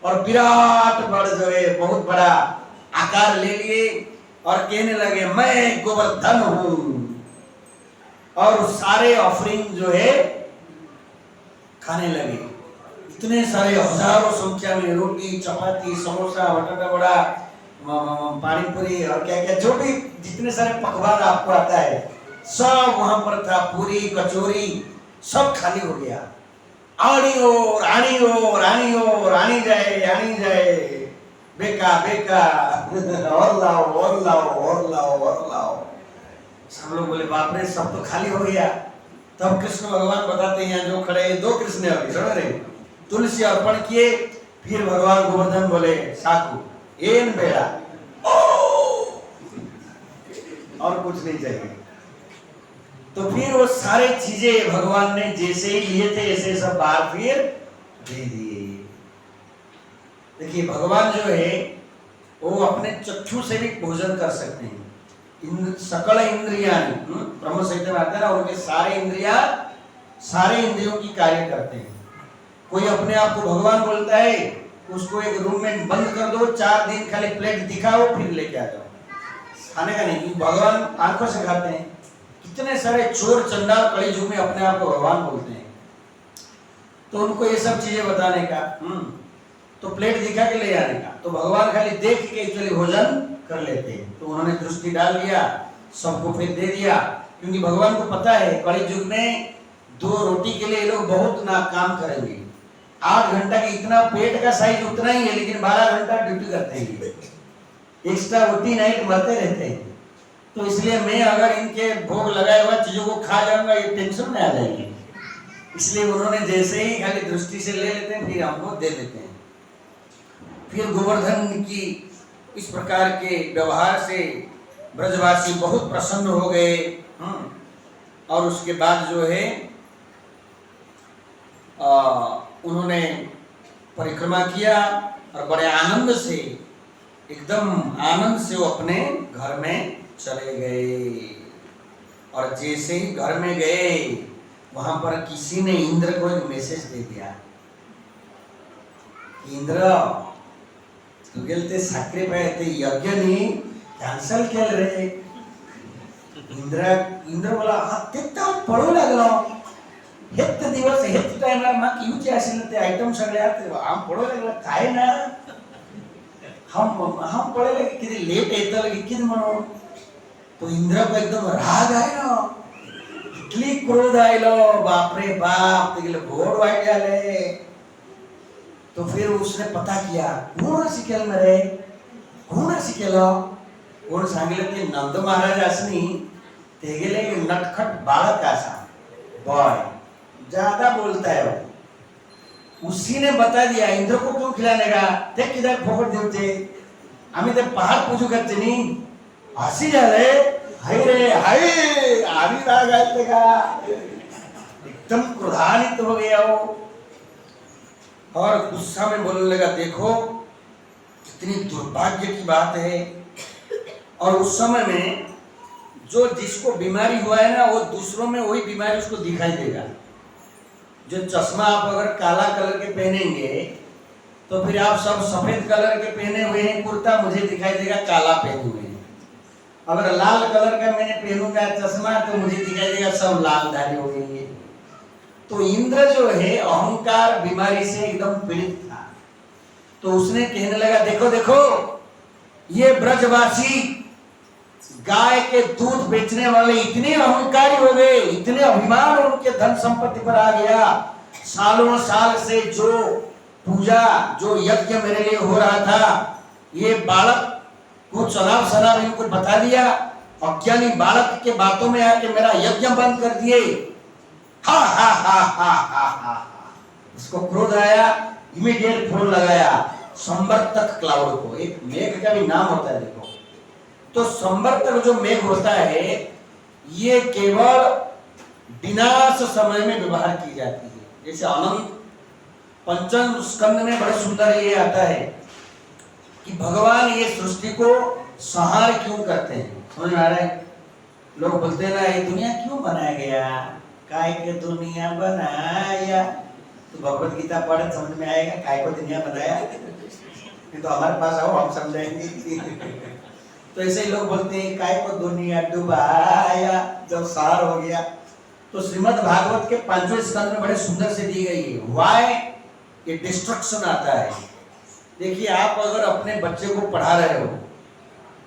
और विराट बड़ जो है बहुत बड़ा आकार ले लिए, और कहने लगे मैं गोवर्धन हूं, और सारे ऑफरिंग जो है खाने लगे। इतने सारे हजारों संख्या में रोटी, चपाती, समोसा, बटाटा वड़ा, पानी पूरी और क्या क्या जो भी जितने सारे पकवान आपको आता है सब वहां पर था। पूरी कचौरी सब खाली हो गया। आनी हो रानी हो, रानी हो रानी जाए, रानी जाए, बेका बेका और लाओ और लाओ और लाओ और लाओ। सब लोग बोले बाप रे, सब तो खाली हो गया। तब कृष्ण भगवान बताते हैं, जो खड़े हैं 2 कृष्ण अभी समझ रहे, तुलसी अर्पण किए। फिर भगवान गोवर्धन बोले साकू एन बेड़ा, और कुछ नहीं चाहिए। तो फिर वो सारे चीजें भगवान ने जैसे ही लिए थे ऐसे सब बाहर फिर दे दिए। देखिए भगवान जो है वो अपने चक्षु से भी भोजन कर सकते हैं। सकल इंद्रियां ब्रह्म संहिता में आता है ना, उनके सारे इंद्रियां सारे इंद्रियों की कार्य करते हैं। कोई अपने आप को भगवान बोलता है, उसको एक रूम में बंद कर दो, 4 दिन खाली प्लेट दिखाओ, फिर लेके आ जाओ, खाने का नहीं, क्योंकि भगवान आंखों से खाते हैं। कितने सारे चोर चंडाल कलयुग में अपने आप को भगवान बोलते हैं। तो उनको ये सब चीजें बताने का, तो प्लेट दिखा के ले आने का, तो भगवान खाली देख के एक्चुअली भोजन कर लेते हैं। तो उन्होंने दृष्टि डाल दिया, सबको फिर दे दिया, क्योंकि भगवान को पता है कलयुग में 2 रोटी के लिए ये लोग बहुत ना काम करेंगे। 8 घंटा की इतना पेट का साइज उतना ही है, लेकिन 12 घंटा ड्यूटी करते हैं, एक्स्ट्रा रोटी नाइट मरते रहते हैं। तो इसलिए मैं अगर इनके भोग लगाए हुआ चीजों को खा जाऊंगा, ये टेंशन में आ जाएगी। इसलिए उन्होंने जैसे ही खाली दृष्टि से ले लेते हैं, फिर हमको दे देते हैं। फिर गोवर्धन की इस प्रकार के व्यवहार से ब्रजवासी बहुत प्रसन्न हो गए। और उसके बाद जो है उन्होंने परिक्रमा किया, और बड़े आनंद से, एकदम आनंद से वो अपने घर में चले गए। और जैसे ही घर में गए, वहां पर किसी ने इंद्र को एक मैसेज दे दिया, इंद्र तू गेलते सैक्रिफाइस ते यज्ञ नहीं कैंसल केलं रे, इंद्र बोला हा तेच पळू लागलो हेच दिवस हेच टायमार म्हाका येवचे आशिल्ले ते आयटम सगळ्यात हांव पळोवंक लागलो काय ना हांव पळयलें कितें लेट येतलें कितें म्हणून तो इंद्राक एकदम राग आयलो इतली क्रोध आयलो बाप रे बाप तेगेले घोड वाईट जाले तो फिर उसने पता किया कोण अशी केलं मरे कोण अशी केलं कोण सांगितलं ते नंद महाराज असनी तेगेले नटखट बालक आसा बॉय ज्यादा बोलता है वो उसी ने बता दिया इंद्र को क्यों खिलाने का ते किधर फोकट देते आम्ही ते पहाड़ पूजू करते नहीं हसी झाले हाय रे हाय आधी राग आते का एकदम क्रोधान्वित हो गया वो और गुस्सा में बोलने लगा देखो कितनी दुर्भाग्य की बात है और उस समय में जो जिसको बीमारी हुआ है ना वो दूसरों में वही बीमारी उसको दिखाई देगा जो चश्मा आप अगर काला कलर के पहनेंगे तो फिर आप सब सफेद कलर के पहने हुए हैं कुर्ता मुझे दिखाई देगा काला पहने हुए हैं अगर लाल कलर का मैंने पहनूंगा चश्मा तो मुझे दिखाई देगा सब लालधारी हो गई है तो इंद्र जो है अहंकार बीमारी से एकदम पीड़ित था तो उसने कहने लगा देखो देखो ये ब्रजवासी गाय के दूध बेचने वाले इतने अहंकारी हो गए इतने अभिमान उनके धन संपत्ति पर आ गया सालों साल से जो पूजा जो यज्ञ मेरे लिए हो रहा था ये बालक को चलाव सलाव इनको बता दिया अज्ञानी बालक के बातों में आके मेरा यज्ञ बंद कर दिए हा हा हा हा हा हा उसको क्रोध आया इमीडिएट फोन लगाया संवर्तक क्लाउड को एक मेघ का भी नाम होता है देखो तो संवर्तक जो मेघ होता है ये केवल विनाश समय में व्यवहार की जाती है जैसे अनंत पंचम स्कंद में बड़े सुंदर ये आता है कि भगवान ये सृष्टि को संहार क्यों करते हैं समझ में आ रहा है लोग बोलते हैं ना ये दुनिया क्यों बनाया गया काय के दुनिया बनाया तो भगवत गीता पढ़े समझ में आएगा काय को दुनिया बनाया तो हमारे पास आओ हम समझाएंगे तो ऐसे ही लोग बोलते हैं काय को दुनिया डुबाया जब सार हो गया तो श्रीमद् भागवत के 5वें स्कंद में बड़े सुंदर से दी गई है व्हाई ये डिस्ट्रक्शन आता है देखिए आप अगर अपने बच्चे को पढ़ा रहे हो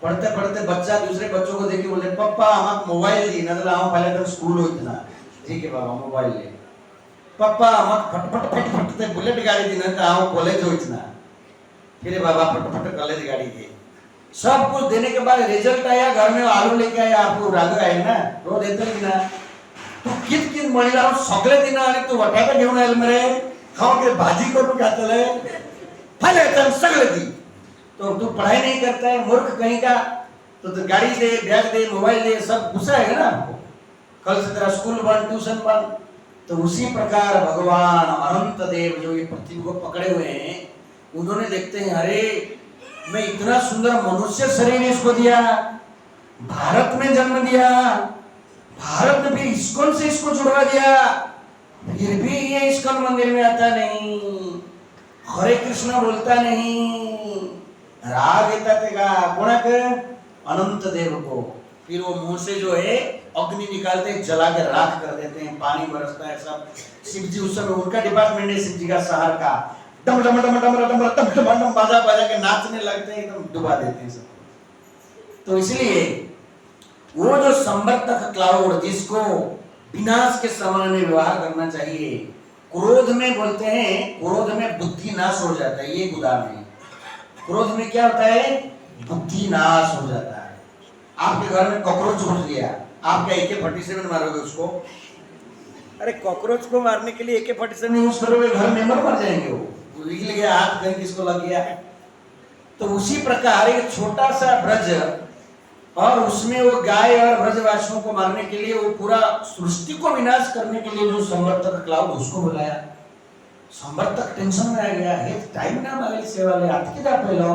पढ़ते पढ़ते बच्चा दूसरे बच्चों को देखिए बोले पप्पा हम मोबाइल दी नजर आओ पहले तो स्कूल हो इतना ठीक है बाबा मोबाइल ले पप्पा हम फटफट फटफट बुलेट गाड़ी दी ना आओ कॉलेज हो इतना फिर बाबा फटफट कॉलेज गाड़ी दे सब कुछ देने के बाद रिजल्ट आया घर में आलू लेके आया आपको राग आहे ना रो देते की ना तू कित कित महिला सगळे दिन आणि तू वटाटा घेऊन आयल मरे खाओ के भाजी करून घातले फले तन सगळे दी तो तू पढ़ाई नहीं करता है मूर्ख कहीं का तो गाड़ी दे बैग दे मोबाइल दे सब गुस्सा है ना आपको कल से तेरा स्कूल बंद ट्यूशन बंद तो उसी प्रकार भगवान अनंत देव जो ये पृथ्वी को पकड़े हुए हैं उन्होंने देखते हैं अरे मैं इतना सुंदर मनुष्य शरीर इसको दिया भारत में जन्म दिया भारत में भी इस्कॉन से इसको जुड़वा दिया फिर भी ये इस्कॉन मंदिर में आता नहीं हरे कृष्ण बोलता नहीं राग येता तेगा कोणाक अनंत देव को फिर वो मुंह से जो है अग्नि निकालते हैं जला के राख कर देते हैं पानी बरसता है सब शिव जी उस समय उनका डिपार्टमेंट है शिव जी का शहर का डम डम डम डम डम डम डम डम बाजा बाजा के नाचने लगते हैं एकदम डुबा देते हैं सब तो इसलिए वो जो संवर्तक क्लाउड जिसको विनाश के समय में व्यवहार करना चाहिए क्रोध में बोलते हैं क्रोध में बुद्धि नाश हो जाता है ये उदाहरण है क्रोध में क्या होता है बुद्धि नाश हो जाता है आपके घर में कॉकरोच घुस गया आप क्या AK-47 मारोगे उसको अरे कॉकरोच को मारने के लिए AK-47 यूज करोगे घर मेंबर मर जाएंगे वो निकल गया हाथ कहीं किसको लग गया तो उसी प्रकार एक छोटा सा ब्रज और उसमें वो गाय और ब्रजवासियों को मारने के लिए वो पूरा सृष्टि को विनाश करने के लिए जो संवर्तक क्लाउड उसको बुलाया संवर्तक टेंशन में आ गया हे टाइम ना मागेल सेवाले हाथ किधर पहला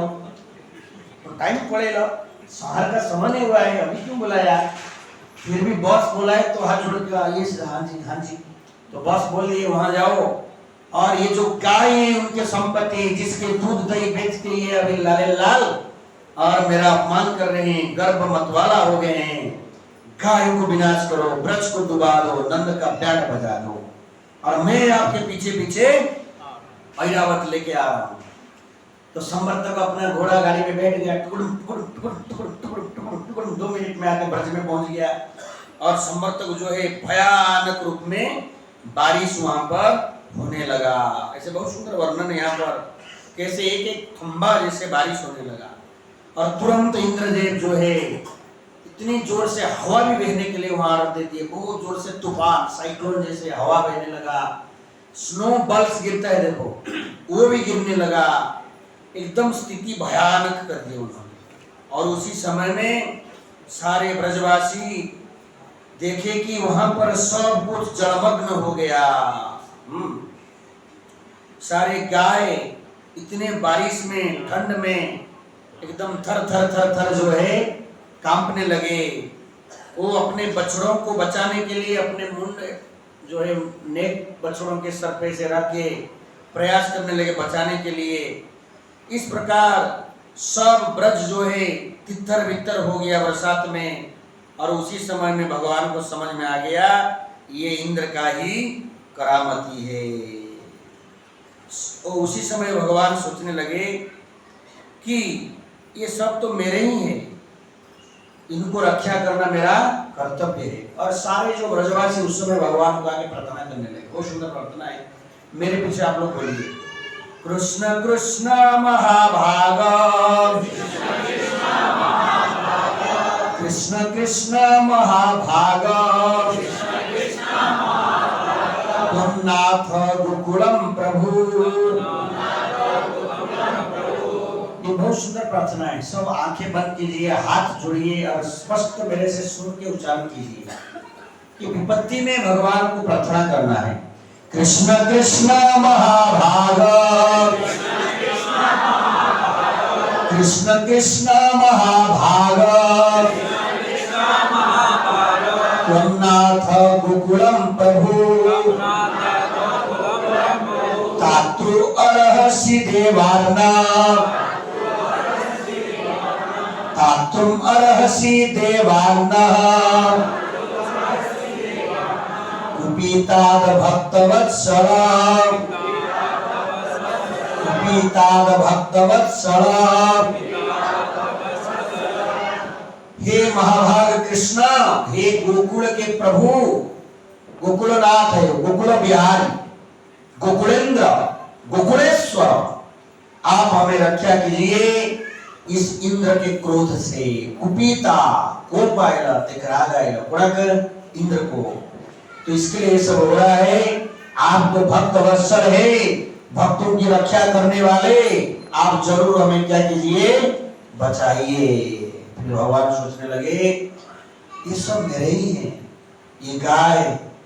तो टाइम पड़ेगा शहर का समय नहीं हुआ है अभी क्यों बुलाया फिर भी बॉस बोला है तो हाथ जोड़ के आइए हाँ जी तो बॉस बोल दिए वहां जाओ और ये जो गाय है उनके संपत्ति जिसके दूध दही बेच के ये अभी लाले लाल और मेरा अपमान कर रहे हैं गर्भ मतवाला हो गए हैं गायों को विनाश करो, ब्रज को डुबा दो, नंद का बैंड बजा दो, और मैं आपके पीछे पीछे ऐरावत लेके आ रहा हूं। तो संवर्तक अपना घोड़ा गाड़ी में बैठ गया, 2 मिनट में आके ब्रज में पहुंच गया। और संवर्तक जो है भयानक रूप में बारिश वहां पर होने लगा। ऐसे बहुत सुंदर वर्णन है यहाँ पर, कैसे एक एक खंबा जैसे बारिश होने लगा। और तुरंत इंद्रदेव जो है इतनी जोर से हवा भी बहने के लिए वहां रख देती है, बहुत जोर से तूफान साइक्लोन जैसे हवा बहने लगा। स्नो बल्स गिरता है देखो, वो भी गिरने लगा। एकदम स्थिति भयानक कर दी उन्होंने। और उसी समय में सारे ब्रजवासी देखे कि वहां पर सब कुछ जलमग्न हो गया। सारे गाय इतने बारिश में ठंड में एकदम थर थर थर थर जो है कांपने लगे। वो अपने बछड़ों को बचाने के लिए अपने मुंड जो है नेक बछड़ों के सर पे से रख के प्रयास करने लगे बचाने के लिए। इस प्रकार सब ब्रज जो है तितर बितर हो गया बरसात में। और उसी समय में भगवान को समझ में आ गया ये इंद्र का ही करामती है। और उसी समय भगवान सोचने लगे कि ये सब तो मेरे ही हैं, इनको रक्षा करना मेरा कर्तव्य है। और सारे जो ब्रजवासी उस समय भगवान को आगे प्रार्थना करने लगे। बहुत सुंदर प्रार्थना है, मेरे पीछे आप लोग बोलिए, कृष्ण कृष्ण महाभाग, कृष्ण कृष्ण महाभाग, त्वं नाथ गोकुलम प्रभु। ये बहुत सुंदर प्रार्थना है। सब आंखें बंद कीजिए, हाथ जोड़िए और स्पष्ट मेरे से सुन के उच्चारण कीजिए कि विपत्ति में भगवान को प्रार्थना करना है। कृष्ण कृष्ण महाभाग, कृष्ण कृष्ण महाभाग, त्वं नाथ गोकुलम प्रभु, तातृ अर्हसि देवार्नां, तातुम अर्हसि देवार्नां, कुपिताद भक्तवत्सला, कुपिताद भक्तवत्सला। हे महाभाग कृष्ण, हे गोकुल के प्रभु, गोकुलनाथ है, गोकुल बिहारी, गोकुलेंद्र, गोकुलेश्वर, आप हमें रक्षा कीजिए इस इंद्र के क्रोध से। कुपिता कोप आएगा, तिकराग आएगा, कोणाकर इंद्र को। तो इसके लिए सब हो रहा है। आप तो भक्त वत्सल है, भक्तों की रक्षा करने वाले, आप जरूर हमें क्या कीजिए, बचाइए। फिर भगवान सोचने लगे ये सब मेरे ही हैं, ये गाय,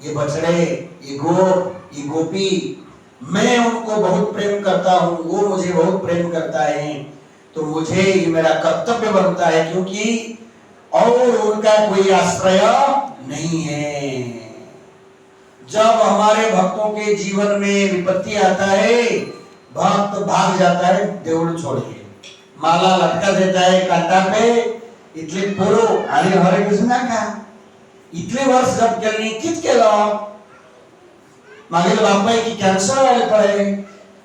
ये बछड़े, ये गोप, ये गोपी, मैं उनको बहुत प्रेम करता हूँ, वो मुझे बहुत प्रेम करता है। तो मुझे ये मेरा कर्तव्य बनता है, क्योंकि और उनका कोई आश्रय नहीं है। जब हमारे भक्तों के जीवन में विपत्ति आता है, भक्त भाग जाता है देवड़ छोड़ के, माला लटका देता है कांटा पे, इतले पोरो अरे हरे कृष्ण का इतले वर्ष जब केली कित केलं, मागील बापायकी कॅन्सर आले पडे,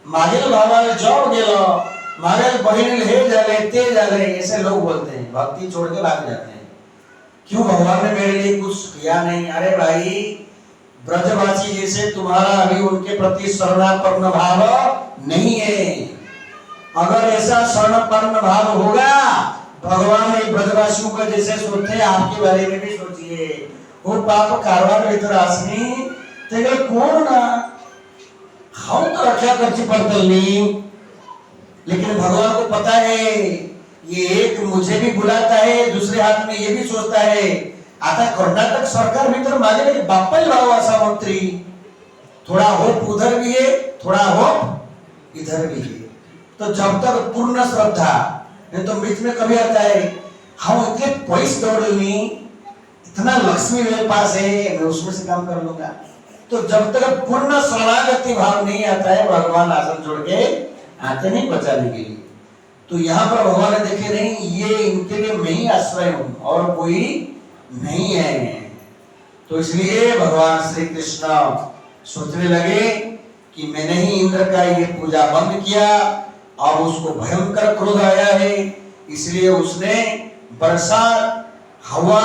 मागील भावाला जॉब गेलं, मागील बहिणीला हे झाले ते झाले, ऐसे लोग बोलते हैं, भक्ति छोड़ के भाग जाते हैं। क्यों? भगवान ने मेरे लिए कुछ किया नहीं। अरे भाई, ब्रजवासी जैसे तुम्हारा अभी उनके प्रति शरणापन्न भाव नहीं है। अगर ऐसा शरणापन्न भाव होगा, भगवान ने ब्रजवासियों का जैसे सोचते हैं, आपके बारे में भी सोचिए। वो पाप कारवार भीतर आसनी तेरे कोण ना हम तो रक्षा करची पड़तल नहीं, लेकिन भगवान को पता है ये एक मुझे भी बुलाता है, दूसरे हाथ में ये भी सोचता है। आता कर्नाटक सरकार भीतर मागे बाप्पा भाव असा मंत्री, थोड़ा होप उधर भी है, थोड़ा होप इधर भी है। तो जब तक पूर्ण श्रद्धा, नहीं तो बीच में कभी आता है हम इतने पैसे दौड़ नहीं, इतना लक्ष्मी मेरे पास है, मैं उसमें से काम कर लूंगा। तो जब तक पूर्ण शरणागति भाव नहीं आता है, भगवान आसन छोड़ के आते नहीं बचाने के लिए। तो यहाँ पर भगवान ने देखे नहीं, ये इनके लिए मैं ही आश्रय हूँ और कोई नहीं है। तो इसलिए भगवान श्री कृष्ण सोचने लगे कि मैंने ही इंद्र का ये पूजा बंद किया, अब उसको भयंकर क्रोध आया है, इसलिए उसने वर्षा, हवा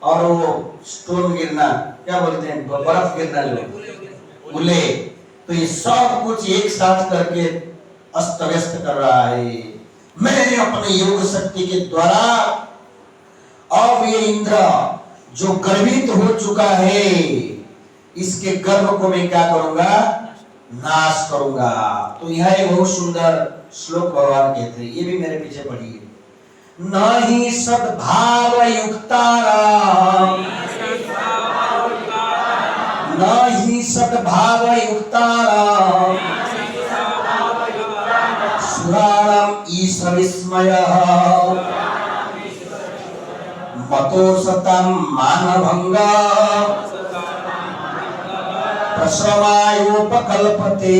और वो स्टोन गिरना, क्या बोलते हैं, बर्फ गिरना, जो उले, तो ये सब कुछ एक साथ करके अस्त व्यस्त कर रहा है। मैंने अपने योग शक्ति के द्वारा अब ये इंद्र जो गर्वित हो चुका है, इसके गर्व को मैं क्या करूंगा, नाश करूंगा। तो यह एक बहुत सुंदर श्लोक भगवान कहते हैं, ये भी मेरे पीछे पढ़िए। नहीं सद्भाव युक्तानां, नहीं सद्भाव युक्तानां सुराणां ईश विस्मयः मतोसतं मानभंगा प्रश्रमायोपकल्पते,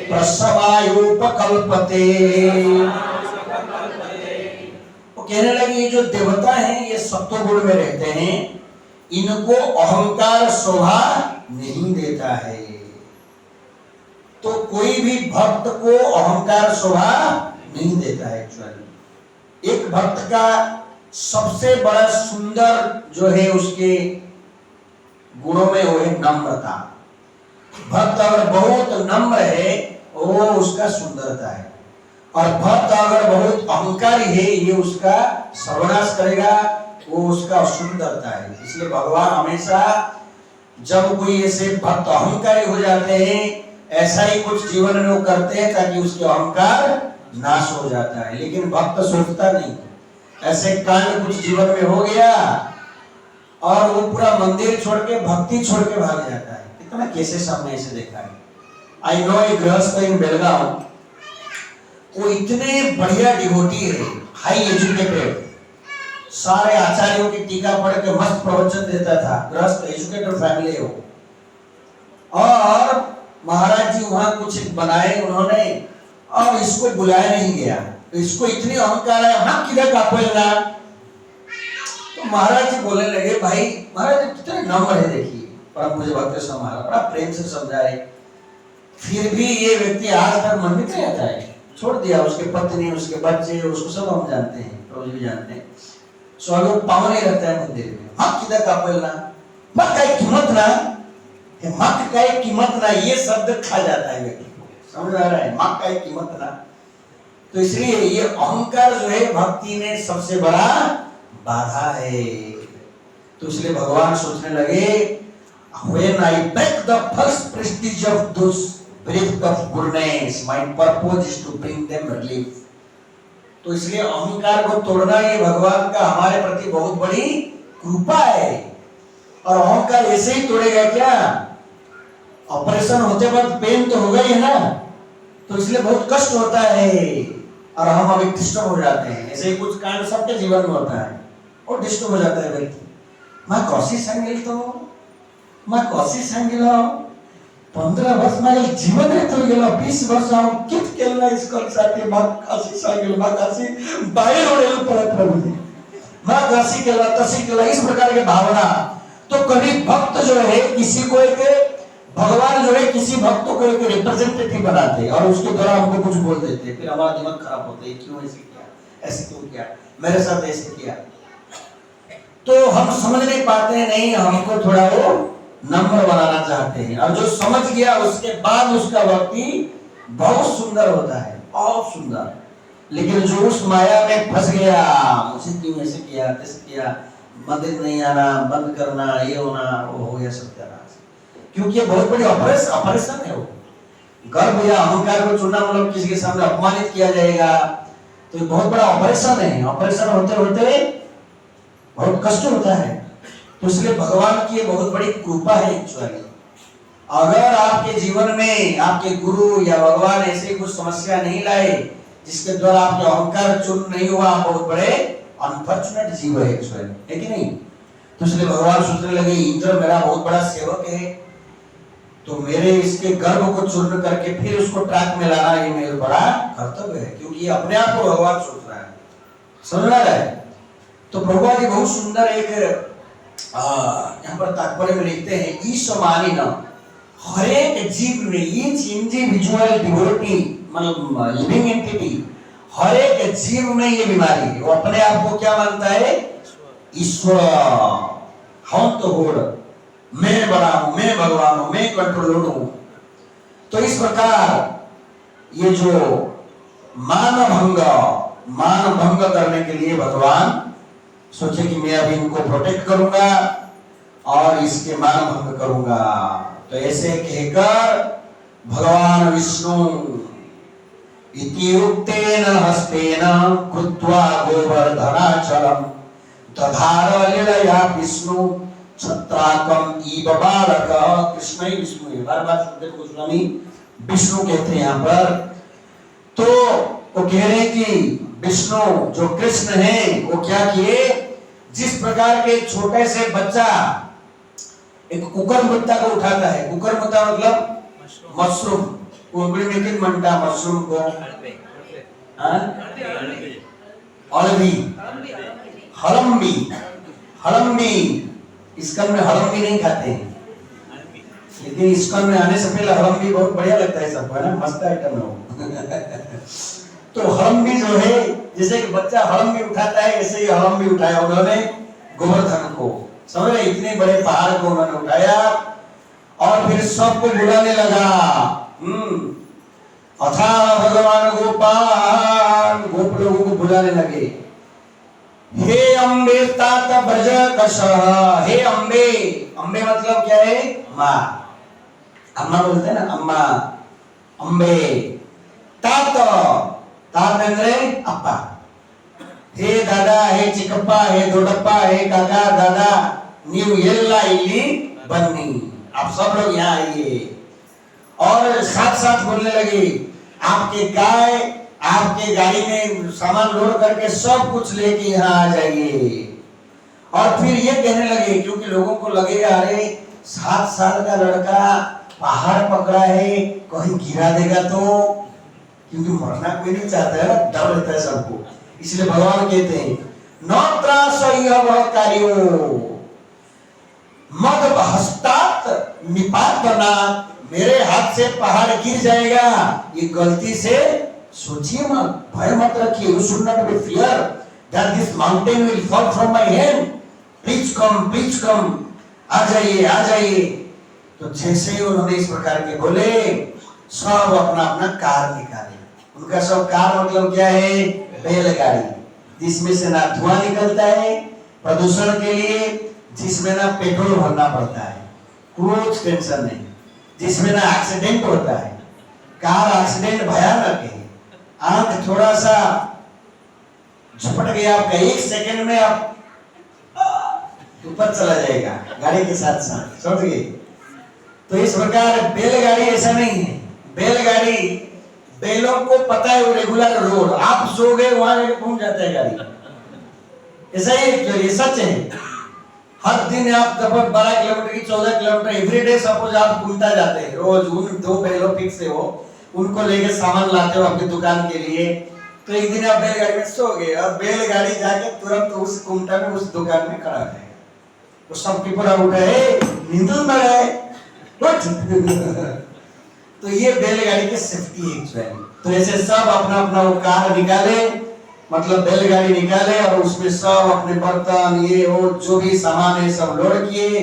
प्रश्रमायोपकल्पते। वो कहने लगे ये जो देवता हैं ये सत्वगुण में रहते हैं, इनको अहंकार शोभा नहीं देता है। तो कोई भी भक्त को अहंकार शोभा नहीं देता है। एक्चुअली एक भक्त का सबसे बड़ा सुंदर जो है उसके गुणों में वो है नम्रता। भक्त अगर बहुत नम्र है वो उसका सुंदरता है, और भक्त अगर बहुत अहंकारी है ये उसका सर्वनाश करेगा, वो उसका सुंदरता है। इसलिए भगवान हमेशा जब कोई ऐसे भक्त अहंकारी हो जाते हैं, ऐसा ही कुछ जीवन में वो करते हैं ताकि उसके अहंकार नाश हो जाता है। लेकिन भक्त सोचता नहीं, ऐसे कांड कुछ जीवन में हो गया और वो पूरा मंदिर छोड़ के भक्ति छोड़ के भाग जाता है। कितना केसेस हमने ऐसे देखा है। आई नो ए गृहस्थ इन बेलगांव, वो इतने बढ़िया डिवोटी है, हाई एजुकेटेड, सारे आचार्यों की टीका पढ़ के मस्त प्रवचन देता था, गृहस्थ एजुकेटेड फैमिली है वो। और महाराज जी वहां कुछ बनाए उन्होंने, और इसको बुलाया नहीं गया, तो इसको इतनी अहंकार है, हाँ किधर का बोलना। तो महाराज जी बोलने लगे, भाई महाराज जी कितने नम्र है, देखिए परम मुझे भक्त समारा बड़ा प्रेम से समझाए, फिर भी ये व्यक्ति आज तक मंदिर नहीं आता है, छोड़ दिया। उसके पत्नी, उसके बच्चे, उसको सब हम जानते हैं, रोज भी जानते हैं। सो अगर पावन ही रहता है मंदिर में, हाँ किधर का बोलना, मत का कीमत ना, मत का कीमत ना, ये शब्द खा जाता है व्यक्ति को, समझ आ रहा है, मत का कीमत ना। तो इसलिए ये अहंकार जो है भक्ति में सबसे बड़ा बाधा है। तो इसलिए भगवान सोचने लगे, when I break the first prestige of those breath of goodness, my purpose is to bring them relief. तो इसलिए अहंकार को तोड़ना ये भगवान का हमारे प्रति बहुत बड़ी कृपा है। और अहंकार ऐसे ही तोड़ेगा क्या, ऑपरेशन होते वक्त पेन तो होगा ही है ना, तो इसलिए बहुत कष्ट होता है और हम अभी डिस्टर्ब हो जाते हैं। ऐसे ही कुछ कांड सबके जीवन में होता है और डिस्टर्ब हो जाता है व्यक्ति। मैं कोशिश सांगिल तो मैं कोशिश सांगिल 15 वर्ष में जीवन है तो गेला 20 वर्ष हम कित केला इसको साथे मैं कोशिश सांगिल मैं काशी बाहर ओडेल पर प्रभु जी मैं काशी केला तसी केला, इस प्रकार के भावना। तो कभी भक्त जो है किसी को एक भगवान जो है किसी भक्त को एक रिप्रेजेंटेटिव बनाते हैं और उसके द्वारा हमको कुछ बोल देते हैं, फिर हमारा दिमाग खराब होता है, क्यों ऐसे किया, ऐसे क्यों किया, मेरे साथ ऐसे किया। तो हम समझ नहीं पाते हैं, नहीं हमको थोड़ा वो नम्र बनाना चाहते हैं। और जो समझ गया उसके बाद उसका भक्ति बहुत सुंदर होता है, बहुत सुंदर। लेकिन जो उस माया में फंस गया, मुझे क्यों ऐसे किया, कैसे किया, मंदिर नहीं आना, बंद करना, ये होना, वो हो गया सत्यानाश। क्योंकि ये बहुत बड़ी ऑपरेशन है। वो गर्व या अहंकार को चुनना मतलब किसी के सामने अपमानित किया जाएगा, तो ये बहुत बड़ा ऑपरेशन है। ऑपरेशन होते होते बहुत कष्ट होता है। तो इसलिए भगवान की बहुत बड़ी कृपा है एक्चुअली। अगर आपके जीवन में आपके गुरु या भगवान ऐसे कुछ समस्या नहीं लाए जिसके द्वारा आपके अहंकार चूर्ण नहीं हुआ, आप बहुत बड़े अनफॉर्चुनेट जीव है एक्चुअली, है कि नहीं। तो इसलिए भगवान सोचने लगे इंद्र मेरा बहुत बड़ा सेवक है, तो मेरे इसके गर्भ को चूर्ण करके फिर उसको ट्रैक में लाना ये मेरा बड़ा कर्तव्य है, क्योंकि अपने आप को भगवान सोच रहा है, समझ रहा है। तो प्रभुपाद जी बहुत सुंदर एक यहाँ पर तात्पर्य में लिखते हैं, ईश्वमानी न हर एक जीव में, ईच इंडिविजुअल डिवोटी मतलब लिविंग एंटिटी, हर एक जीव में ये बीमारी है। वो अपने आप को क्या मानता है? ईश्वर, हम तो होड़, मैं बड़ा हूं, मैं भगवान हूं, मैं कंट्रोलर हूं। तो इस प्रकार ये जो मान भंग करने के लिए भगवान सोचे कि मैं अभी इनको प्रोटेक्ट करूंगा और इसके मान भंग करूंगा। तो ऐसे कहकर भगवान विष्णु इत्युक्तेन हस्तेन कृत्वा गोवर्धनाचलम दधार लीलया विष्णु छत्राकम इव बालक। कृष्ण ही विष्णु है, बार बार सुखदेव गोस्वामी विष्णु कहते हैं यहाँ पर। तो वो कह रहे हैं कि विष्णु जो कृष्ण है वो क्या किए, जिस प्रकार के छोटे से बच्चा एक कुकर मुद्दा को उठाता है, कुकर मुद्दा मतलब मशरूम, उंगली में किन मनता मशरूम को अलवी हलम्बी इसकन में हलम्बी नहीं खाते हैं, लेकिन इसकन में आने से पहले हलम्बी बहुत बढ़िया लगता है सबको, है ना, मस्त आइटम है वो। तो हलम्बी जो है, जैसे कि बच्चा हलम्बी उठाता है, ऐसे ही हलम्बी उठाया उन्होंने गोवर्धन को, समझ रहे, इतने बड़े पहाड़ को उन्होंने उठाया और फिर सबको बुलाने लगा। अथा भगवान गोपाल, गोप लोगों को बुलाने लगे, हे अम्बे तात भज कशः, हे अम्बे, अम्बे मतलब क्या है? माँ, अम्मा बोलते हैं ना, अम्मा, अम्बे, तात, तात ಅಂದ್ರೆ अप्पा, हे दादा, हे चिकप्पा, हे दोडप्पा, हे काका, दादा, नीव येल्ला इल्ली बन्नी, आप सब लोग यहाँ आइए। और साथ साथ बोलने लगे, आपके गाय आपके गाड़ी में सामान लोड करके सब कुछ लेके यहाँ आ जाइए। और फिर ये कहने लगे, क्योंकि लोगों को लगेगा अरे 7 साल का लड़का पहाड़ पकड़ा है, कहीं गिरा देगा तो, क्योंकि मरना कोई नहीं चाहता है, डर रहता है सबको, इसलिए भगवान कहते हैं न त्रासय्यः कार्यो मद हस्तात निपातना, मेरे हाथ से पहाड़ गिर जाएगा, ये गलती से सोचिए मत, भय मत रखिए, you should not be fear that this mountain will fall from my hand, please come, आ जाइए। तो जैसे ही उन्होंने इस प्रकार के बोले, सब अपना अपना कार निकाले। उनका सब कार मतलब क्या है? बैलगाड़ी, जिसमें से ना धुआं निकलता है प्रदूषण के लिए, जिसमें ना पेट्रोल भरना पड़ता है, कुछ टेंशन नहीं, जिसमें ना एक्सीडेंट होता है। कार एक्सीडेंट भयानक है, आंख थोड़ा सा झपट गया आपका, 1 सेकंड में आप ऊपर चला जाएगा गाड़ी के साथ साथ, समझ गए? तो इस प्रकार बैलगाड़ी ऐसा नहीं है, बैलगाड़ी बैलों को पता है वो रेगुलर रोड, आप सो गए वहां जाके पहुंच जाता है गाड़ी, ऐसा ही ये सच है। हर दिन आप 12 किलोमीटर की 14 किलोमीटर एवरीडे सपोज आप घूमता जाते हैं, रोज उन 2 बैलों फिक्स है वो, उनको लेके सामान लाते हो अपनी दुकान के लिए, तो एक दिन आप बैलगाड़ी में सो गए और बैलगाड़ी जाके तुरंत उस कुंटा में उस दुकान में खड़ा है, तो सब पीपल उठे नींद में गए तो ये बैलगाड़ी की सेफ्टी है। तो ऐसे सब अपना अपना वो कार निकाले, मतलब बैलगाड़ी निकाले और उसमें सब अपने बर्तन ये वो जो भी सामान है सब लोड किए।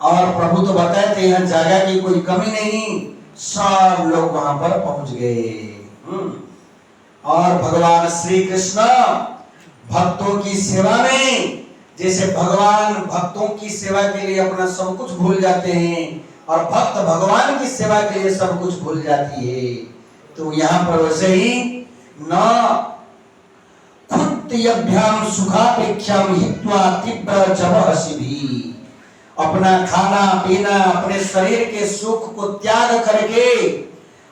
और प्रभु तो बताए थे यहाँ जगह की कोई कमी नहीं, सब लोग वहां पर पहुंच गए। और भगवान श्री कृष्ण भक्तों की सेवा में, जैसे भगवान भक्तों की सेवा के लिए अपना सब कुछ भूल जाते हैं और भक्त भगवान की सेवा के लिए सब कुछ भूल जाती है, तो यहाँ पर वैसे ही न खुत्त्यभ्याम सुखापेक्षाम हित्वा तीव्र जवहसिभी, अपना खाना पीना अपने शरीर के सुख को त्याग करके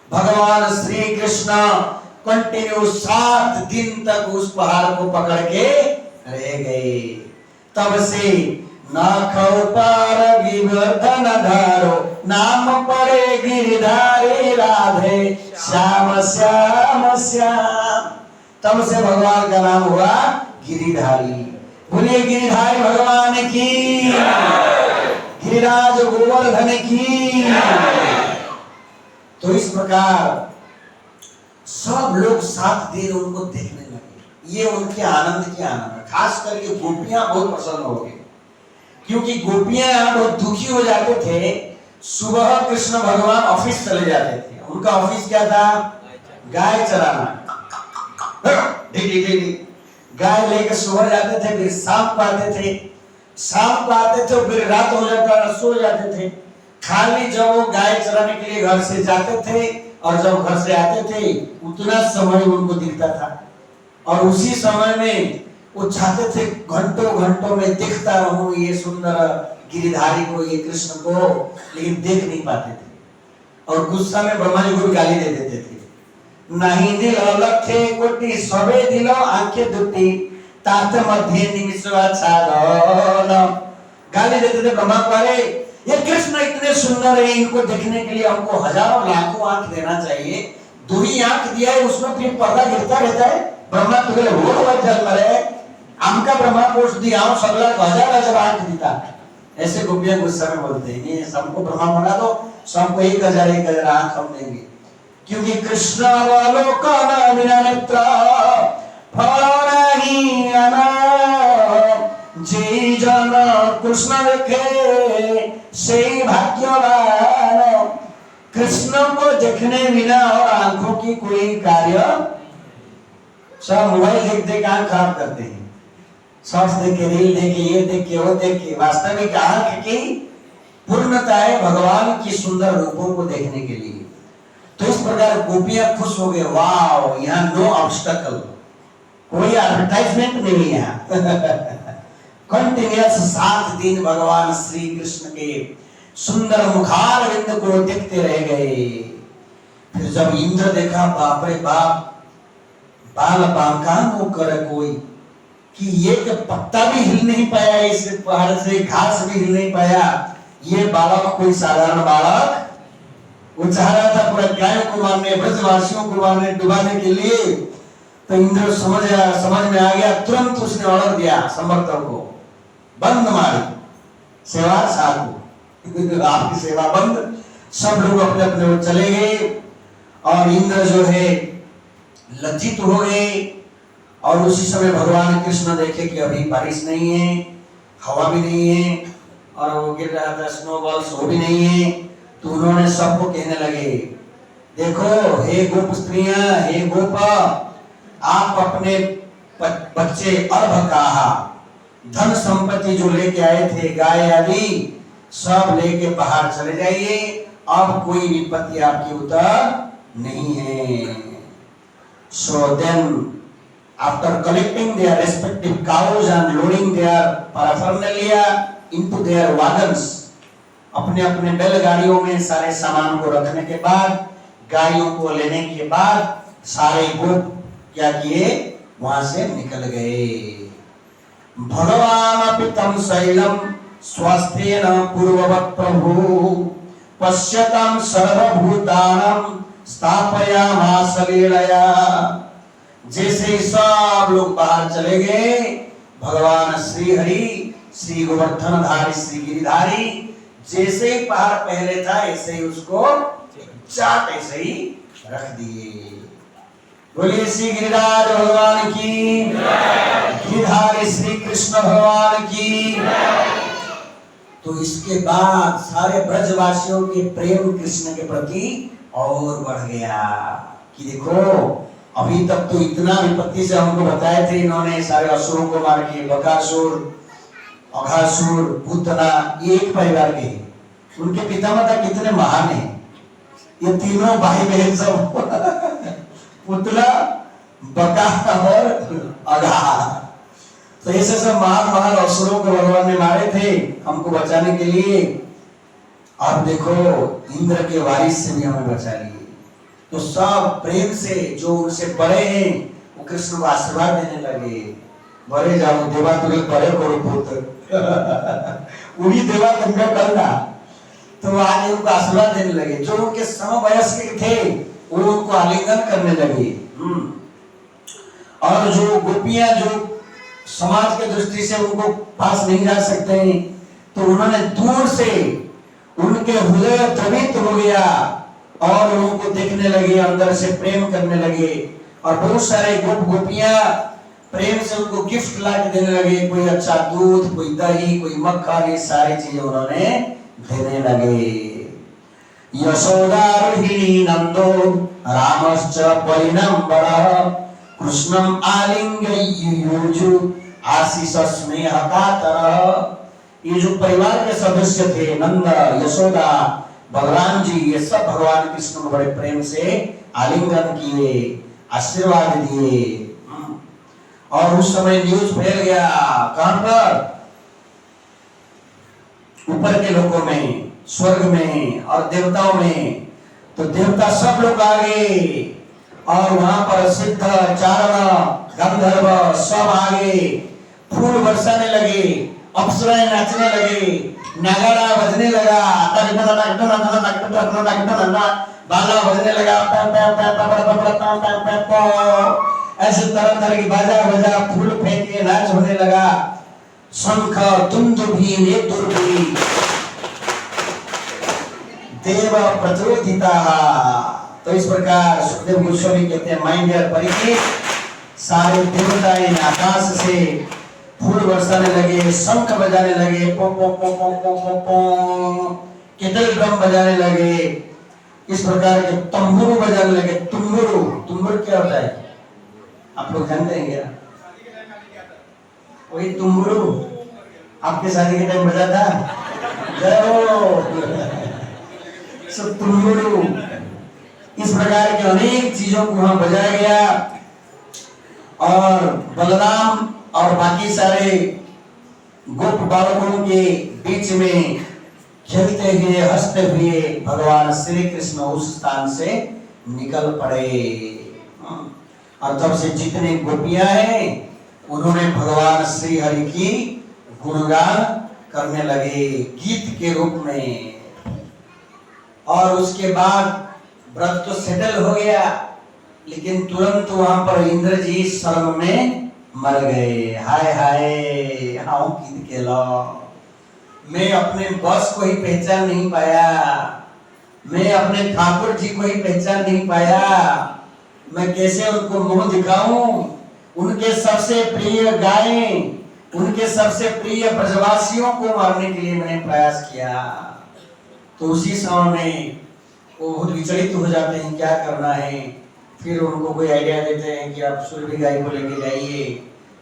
भगवान श्री कृष्ण कंटिन्यू 7 दिन तक उस पहाड़ को पकड़ के रह गए। तब से नाखौ पार विवर्धन धारो, नाम पड़े गिरधारी राधे श्याम श्याम श्याम। तब से भगवान का नाम हुआ गिरिधारी। बोलिए गिरिधारी भगवान की, गिरिराज गोवर्धन की। तो इस प्रकार सब लोग 7 दिन उनको देखने लगे। ये उनके आनंद की आनंद, खास करके गोपियां बहुत प्रसन्न हो गई, क्योंकि गोपियां बहुत दुखी हो जाते थे। सुबह कृष्ण भगवान ऑफिस चले जाते थे। उनका ऑफिस क्या था? गाय चराना। गाय लेकर सुबह जाते थे, फिर शाम को आते थे, शाम को आते थे, फिर रात हो जाता, सो जाते थे। खाली जब वो गाय चराने के लिए घर से जाते थे और जब घर से आते थे, उतना समय उनको दिखता था। और उसी समय में वो चाहते थे घंटों घंटों में देखता रहूं ये सुंदर गिरिधारी को, ये कृष्ण को, लेकिन देख नहीं पाते थे। और गुस्सा में ब्रह्मा जी को भी गाली दे देते थे। नहीं दिल लखे कोटि सबे दिलो आंखें दुटी तात मध्य निमिषाछादन। गाली देते थे ब्रह्मा को, अरे ये कृष्ण इतने सुंदर है, इनको देखने के लिए हमको हजारों लाखों आंख देना चाहिए, 2 ही आंख दिया है, उसमें फिर पर्दा गिरता रहता है। ब्रह्मा तुगले वो जल मरे आमका ब्रह्मा कोष दिया सगला 1000 आंख दीता। ऐसे गोपियां गुस्सा में बोलते हैं, ये सबको ब्रह्मा बना दो, सबको 1000 आंख हम देंगे। क्योंकि कृष्ण अवलोकन बिना नेत्र फल नहीं आना। जे जन कृष्ण देखे से भाग्यवान। कृष्ण को देखने बिना और आंखों की कोई कार्य, सब मोबाइल देख देख आंख खराब करते हैं, शॉर्ट्स देख के, रील देख के, ये देख के, वो देख के। वास्तविक आंख की पूर्णता है भगवान की सुंदर रूपों को देखने के लिए। तो इस प्रकार गोपियां खुश हो गए, वाह यहाँ नो ऑब्स्टकल, कोई एडवर्टाइजमेंट नहीं है यहाँ। कंटिन्यूअस 7 दिन भगवान श्री कृष्ण के सुंदर मुखारविंद को देखते रह गए। फिर जब इंद्र देखा, बाप रे बाप, बाल बांका नो करे कोई, कि ये के पत्ता भी हिल नहीं पाया, इस पहाड़ से घास भी हिल नहीं पाया, ये बालक कोई साधारण बालक। वो चाह रहा था पूरा गायों को मारने, ब्रजवासियों को मारने, डुबाने के लिए। तो इंद्र समझ में आ गया, तुरंत उसने ऑर्डर दिया समर्थक को, बंद मारी सेवा साधु, आपकी सेवा बंद। सब लोग अपने अपने ओर चले गए और इंद्र जो है लज्जित हो गए। और उसी समय भगवान कृष्ण देखे कि अभी बारिश नहीं है, हवा भी नहीं है, और वो गिर रहा था स्नोबॉल्स, वो भी नहीं है। तो उन्होंने सबको कहने लगे, देखो हे गोप स्त्रियां, हे गोप, आप अपने बच्चे अर्भकाहा, धन संपत्ति जो लेके आए थे, गाय आदि सब लेके बाहर चले जाइए, अब कोई विपत्ति आपके उतर नहीं है। So then, after collecting their respective cows and loading their paraphernalia into their wagons, अपने अपने बैलगाड़ियों में सारे सामान को रखने के बाद, गाड़ियों को लेने के बाद, सारे गोप क्या किए, वहां से निकल गए। भगवान पितम शैलम स्वास्थ्येन पूर्ववत् प्रभु पश्यतां सर्वभूतानां स्थापयामास लीलया। जैसे ही सब लोग बाहर चले गए, भगवान श्री हरि, श्री गोवर्धनधारी, श्री गिरिधारी, जैसे ही पहाड़ पहले था ऐसे ही उसको चाट ऐसे ही रख दिए। बोलिए श्री गिरिराज भगवान की, गिरिधारी श्री कृष्ण भगवान की। तो इसके बाद सारे ब्रजवासियों के प्रेम कृष्ण के प्रति और बढ़ गया कि देखो अभी तक तो इतना विपत्ति से हमको बताए थे इन्होंने, सारे असुरों को मार के, बकासुर, अघासुर, पूतना, ये एक परिवार के, उनके पितामाता कितने महान हैं, ये तीनों भाई बहन सब पुतला, बका और अघा। तो ऐसे सब महान असुरों को भगवान ने मारे थे हमको बचाने के लिए। अब देखो इंद्र के वारिस से भी हमें बचा लिए। तो सब प्रेम से जो उनसे बड़े हैं वो कृष्ण को आशीर्वाद देने लगे, बड़े जाओ देवा तुम्हें बड़े करो पुत्र वही देवा तुमका करना। तो आज उनको आशीर्वाद देने लगे, जो उनके समवयस्क थे वो उनको आलिंगन करने लगे। और जो गोपियां जो समाज के दृष्टि से उनको पास नहीं जा सकते हैं, तो उन्होंने दूर से उनके हृदय द्रवित हो गया और उनको देखने लगे, अंदर से प्रेम करने लगे। और बहुत सारे गोप गोपियां प्रेम से उनको गिफ्ट ला के देने लगे, कोई अच्छा दूध, कोई दही, कोई मक्खन, ये सारी चीजें उन्होंने देने लगे। यशोदा रोहिणी नंदो रामश्च परिणम्बरः कृष्णम आलिंग्य युयुजु आशीष स्नेह कातरः। ये जो परिवार के सदस्य थे, नंद, यशोदा, बलराम जी, ये सब भगवान कृष्ण को बड़े प्रेम से आलिंगन किए, आशीर्वाद दिए। और उस समय न्यूज फैल गया, कहां पर? ऊपर के लोकों में, स्वर्ग में और देवताओं में। तो देवता सब लोग आ गए और वहां पर सिद्ध, चारण, गंधर्व सब आ गए, फूल बरसाने लगे, अप्सराएं नाचने लगे, नगाड़ा बजने लगा, बाजा बजने लगा, ऐसे तरह तरह की बाजा बजा, फूल फेंके, नाच होने लगा, शंख, दुंदुभी, नेतुरभी, देव प्रचोदिता। तो इस प्रकार सुखदेव गोस्वामी कहते हैं, माय डियर परीक्षित, सारे देवता इन आकाश से फूल बरसाने लगे, शंख बजाने लगे, पो पो पो पो पो पो पो, केटल ड्रम बजाने लगे, इस प्रकार के तंबुरु बजाने लगे। तुम्बुरु, तुम्बुरु क्या होता है आप लोग जानते हैं क्या? वही तुम्बुरु आपके शादी के टाइम बजा था, जय हो। सब तुम्बुरु, इस प्रकार के अनेक चीजों को वहां बजाया गया। और बलराम और बाकी सारे गोप बालकों के बीच में खेलते हुए, हंसते हुए भगवान श्री कृष्ण उस स्थान से निकल पड़े। और तब से जितने गोपियां हैं उन्होंने भगवान श्री हरि की गुणगान करने लगे गीत के रूप में। और उसके बाद व्रत तो सेटल हो गया, लेकिन तुरंत वहां पर इंद्र जी शर्म में मर गए। हाय हाय, हाँ गीत के लो, मैं अपने बॉस को ही पहचान नहीं पाया, मैं अपने ठाकुर जी को ही पहचान नहीं पाया, मैं कैसे उनको मुंह दिखाऊं? उनके सबसे प्रिय गायें, उनके सबसे प्रिय ब्रजवासियों को मारने के लिए मैंने प्रयास किया। तो उसी समय में वो बहुत विचलित हो जाते हैं, क्या करना है। फिर उनको कोई आइडिया देते हैं कि आप सुरभि गाय को लेके जाइए।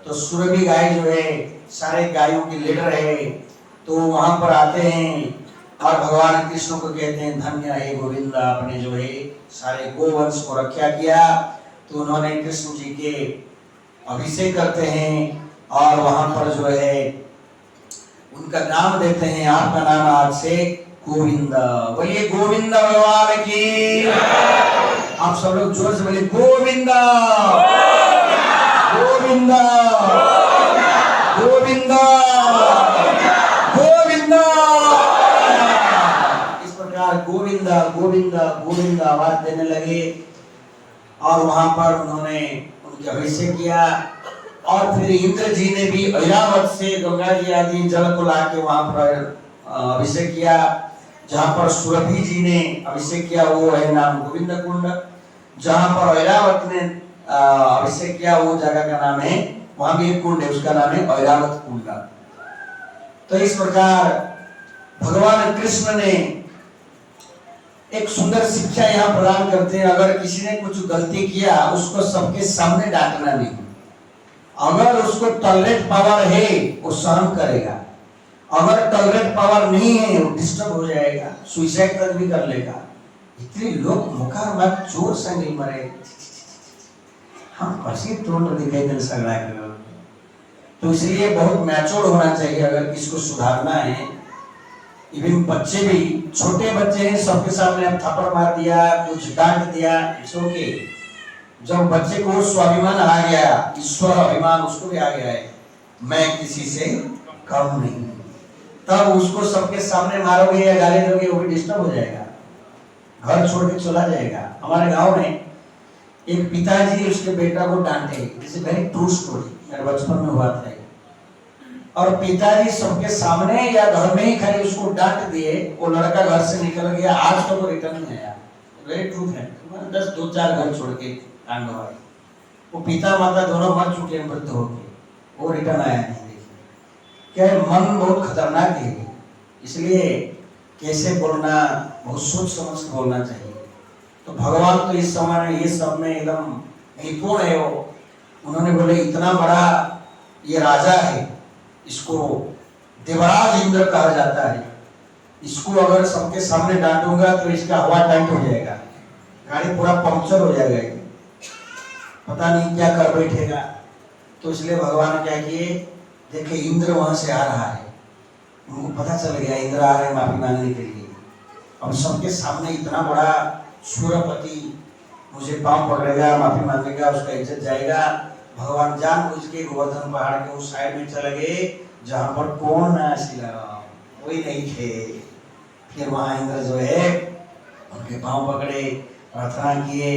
तो सुरभि गाय जो है सारे गायों की लीडर है, तो वहां पर आते हैं और भगवान कृष्ण को कहते हैं, धन्य है गोविंद, आपने जो है सारे गोवंश को रक्षा किया। तो उन्होंने कृष्ण जी के अभिषेक करते हैं और वहां पर जो है उनका नाम देते हैं, आपका नाम आज से गोविंद। बोलिए गोविंद भगवान की। आप सब लोग जोर से बोलिए गोविंद गोविंद गोविंद गोविंद। इस प्रकार गोविंद गोविंद गोविंद आवाज देने लगे और वहां पर उन्होंने उनके अभिषेक किया। और फिर इंद्र जी ने भी ऐरावत से गंगा जी आदि जल को लाके वहां पर अभिषेक किया। जहां पर सुरभि जी ने अभिषेक किया वो है नाम गोविंद कुंड। जहां पर ऐरावत ने अभिषेक किया वो जगह का नाम है, वहां भी एक कुंड है, उसका नाम है ऐरावत कुंड। तो इस प्रकार भगवान कृष्ण ने एक सुंदर शिक्षा यहाँ प्रदान करते हैं, अगर किसी ने कुछ गलती किया उसको सबके सामने डांटना नहीं। अगर उसको टॉलरेट पावर है वो सहन करेगा, अगर टॉलरेट पावर नहीं है वो डिस्टर्ब हो जाएगा, सुसाइड तक भी कर लेगा। इतने लोग मुखार मत जोर से नहीं मरे, हम पसी तोड़ दिखाई दे सगड़ा के। तो इसलिए बहुत मैच्योर होना चाहिए अगर किसको सुधारना है। इवन बच्चे भी, छोटे बच्चे हैं, सबके सामने आप थप्पड़ मार दिया, कुछ डांट दिया, इट्स ओके। जब बच्चे को स्वाभिमान आ गया, ईश्वर अभिमान उसको भी आ गया है, मैं किसी से कम नहीं, तब उसको सबके सामने मारोगे या गाली दोगे वो भी डिस्टर्ब हो जाएगा, घर छोड़ के चला जाएगा। हमारे गांव में एक पिताजी उसके बेटा को डांटे, जैसे वेरी ट्रू स्टोरी, मेरे बचपन में हुआ था। और पिताजी सबके सामने या घर में ही खड़े उसको डांट दिए, वो लड़का घर से निकल गया, आज तक वो रिटर्न नहीं आया। वेरी ट्रू है, 10-2-4 घर छोड़ के कांड हुआ। वो पिता माता दोनों मर चुके, मृत्यु हो गए, वो रिटर्न आया नहीं। देखिए क्या है, मन बहुत खतरनाक है, इसलिए कैसे बोलना, बहुत सोच समझ के बोलना चाहिए। तो भगवान तो इस समय में ये सब में एकदम निपुण है। वो उन्होंने बोले इतना बड़ा ये राजा है, इसको देवराज इंद्र कहा जाता है, इसको अगर सबके सामने डांटूंगा तो इसका हवा टाइट हो जाएगा, गाड़ी पूरा पंक्चर हो जाएगा, पता नहीं क्या कर बैठेगा। तो इसलिए भगवान क्या किए, देखे इंद्र वहां से आ रहा है, उनको पता चल गया इंद्र आ रहे हैं माफी मांगने के लिए। अब सबके सामने इतना बड़ा सूर्यपति मुझे पांव पकड़ेगा, माफी मांगेगा, उसका इज्जत जाएगा। भगवान जानबूझ के गोवर्धन पहाड़ के उस साइड में चले गए जहां पर कौन कोई नहीं थे। फिर वहां इंद्र जो है उनके पांव पकड़े, प्रार्थना किए,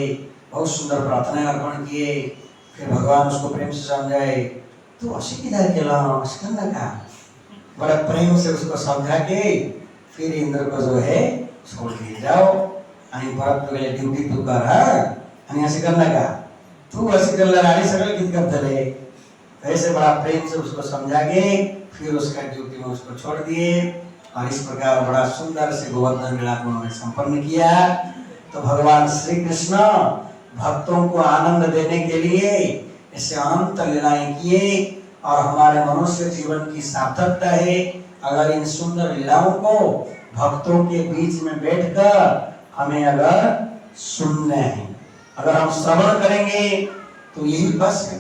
बहुत सुंदर प्रार्थना अर्पण किए। फिर भगवान उसको प्रेम से समझाए, तो अशी किधर केला करना का, बड़ा प्रेम से उसको समझा के फिर इंद्र को जो है छोड़ के जाओ आणि परत तुला ड्यूटी तू कर, आणि असे करना का, तू असे करला राणी सगळं किती करतले। ऐसे बड़ा प्रेम से उसको समझा के फिर उसका ड्यूटी में उसको छोड़ दिए। और इस प्रकार बड़ा सुंदर से गोवर्धन लीला को उन्होंने संपन्न किया। तो भगवान श्री कृष्ण भक्तों को आनंद देने के लिए ऐसे अनंत लीलाएं किए, और हमारे मनुष्य जीवन की सार्थकता है अगर इन सुंदर लीलाओं को भक्तों के बीच में बैठकर हमें अगर सुनना है, अगर हम श्रवण करेंगे तो यही बस है।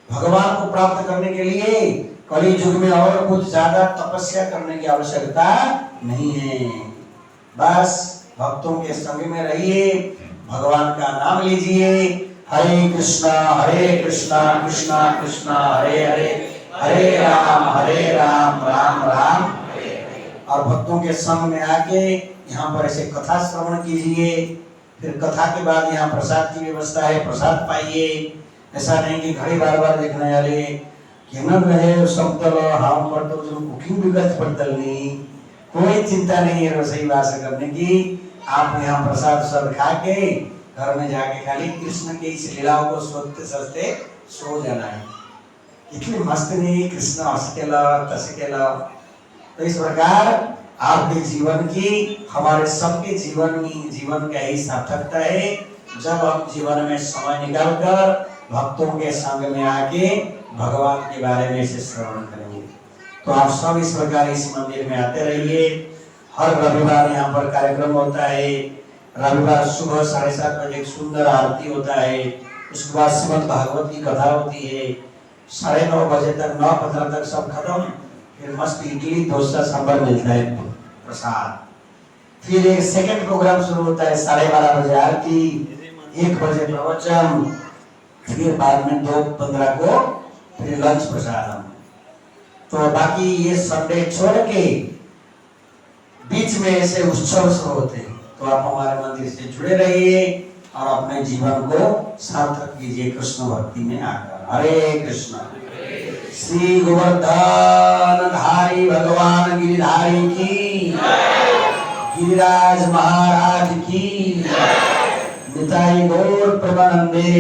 भगवान को प्राप्त करने के लिए कली युग में और कुछ ज्यादा तपस्या करने की आवश्यकता नहीं है। बस भक्तों के संग में रहिए, भगवान का नाम लीजिए, हरे कृष्णा कृष्णा कृष्णा हरे हरे, हरे राम राम राम। और भक्तों के संग में आके यहाँ पर ऐसे कथा श्रवण कीजिए। फिर कथा के बाद यहाँ प्रसाद की व्यवस्था है, प्रसाद पाइए। ऐसा नहीं कि घड़ी बार बार देखने वाले केना रहे समतल हम पर तो जो कुकिंग भी गच पड़तल नहीं, कोई चिंता नहीं है रसोई वास करने की। आप यहाँ प्रसाद सब खा के घर में जाके खाली कृष्ण के इस लीलाओं को सोचते सोचते सो जाना है। इतनी मस्त नहीं, कृष्ण हंस केला तस केला। तो इस प्रकार आपके जीवन की, हमारे सबके जीवन का ही सार्थकता है जब हम जीवन में समय निकालकर भक्तों के संग में आके भगवान के बारे में से श्रवण करेंगे। तो आप सब इस प्रकार इस मंदिर में आते रहिए। हर रविवार यहाँ पर कार्यक्रम होता है। रविवार सुबह 7:30 बजे एक सुंदर आरती होता है, उसके बाद श्रीमद् भागवत की कथा होती है। 9:30 बजे तक 9:15 तक सब खत्म। फिर मस्त इडली डोसा सांभर मिलता है प्रसाद। फिर एक सेकंड प्रोग्राम शुरू होता है, 12:30 बजे आरती, 1 बजे प्रवचन, फिर बाद में 2:15 को फिर लंच प्रसाद। तो बाकी ये संडे छोड़ के बीच में ऐसे उत्सव शुरू होते हैं। तो आप हमारे मंदिर से जुड़े रहिए और अपने जीवन को सार्थक कीजिए कृष्ण भक्ति में आकर। हरे कृष्ण। श्री गोवर्धन धारी भगवान गिरिधारी की, गिरिराज महाराज की, निताई गौर प्रेमानंदे।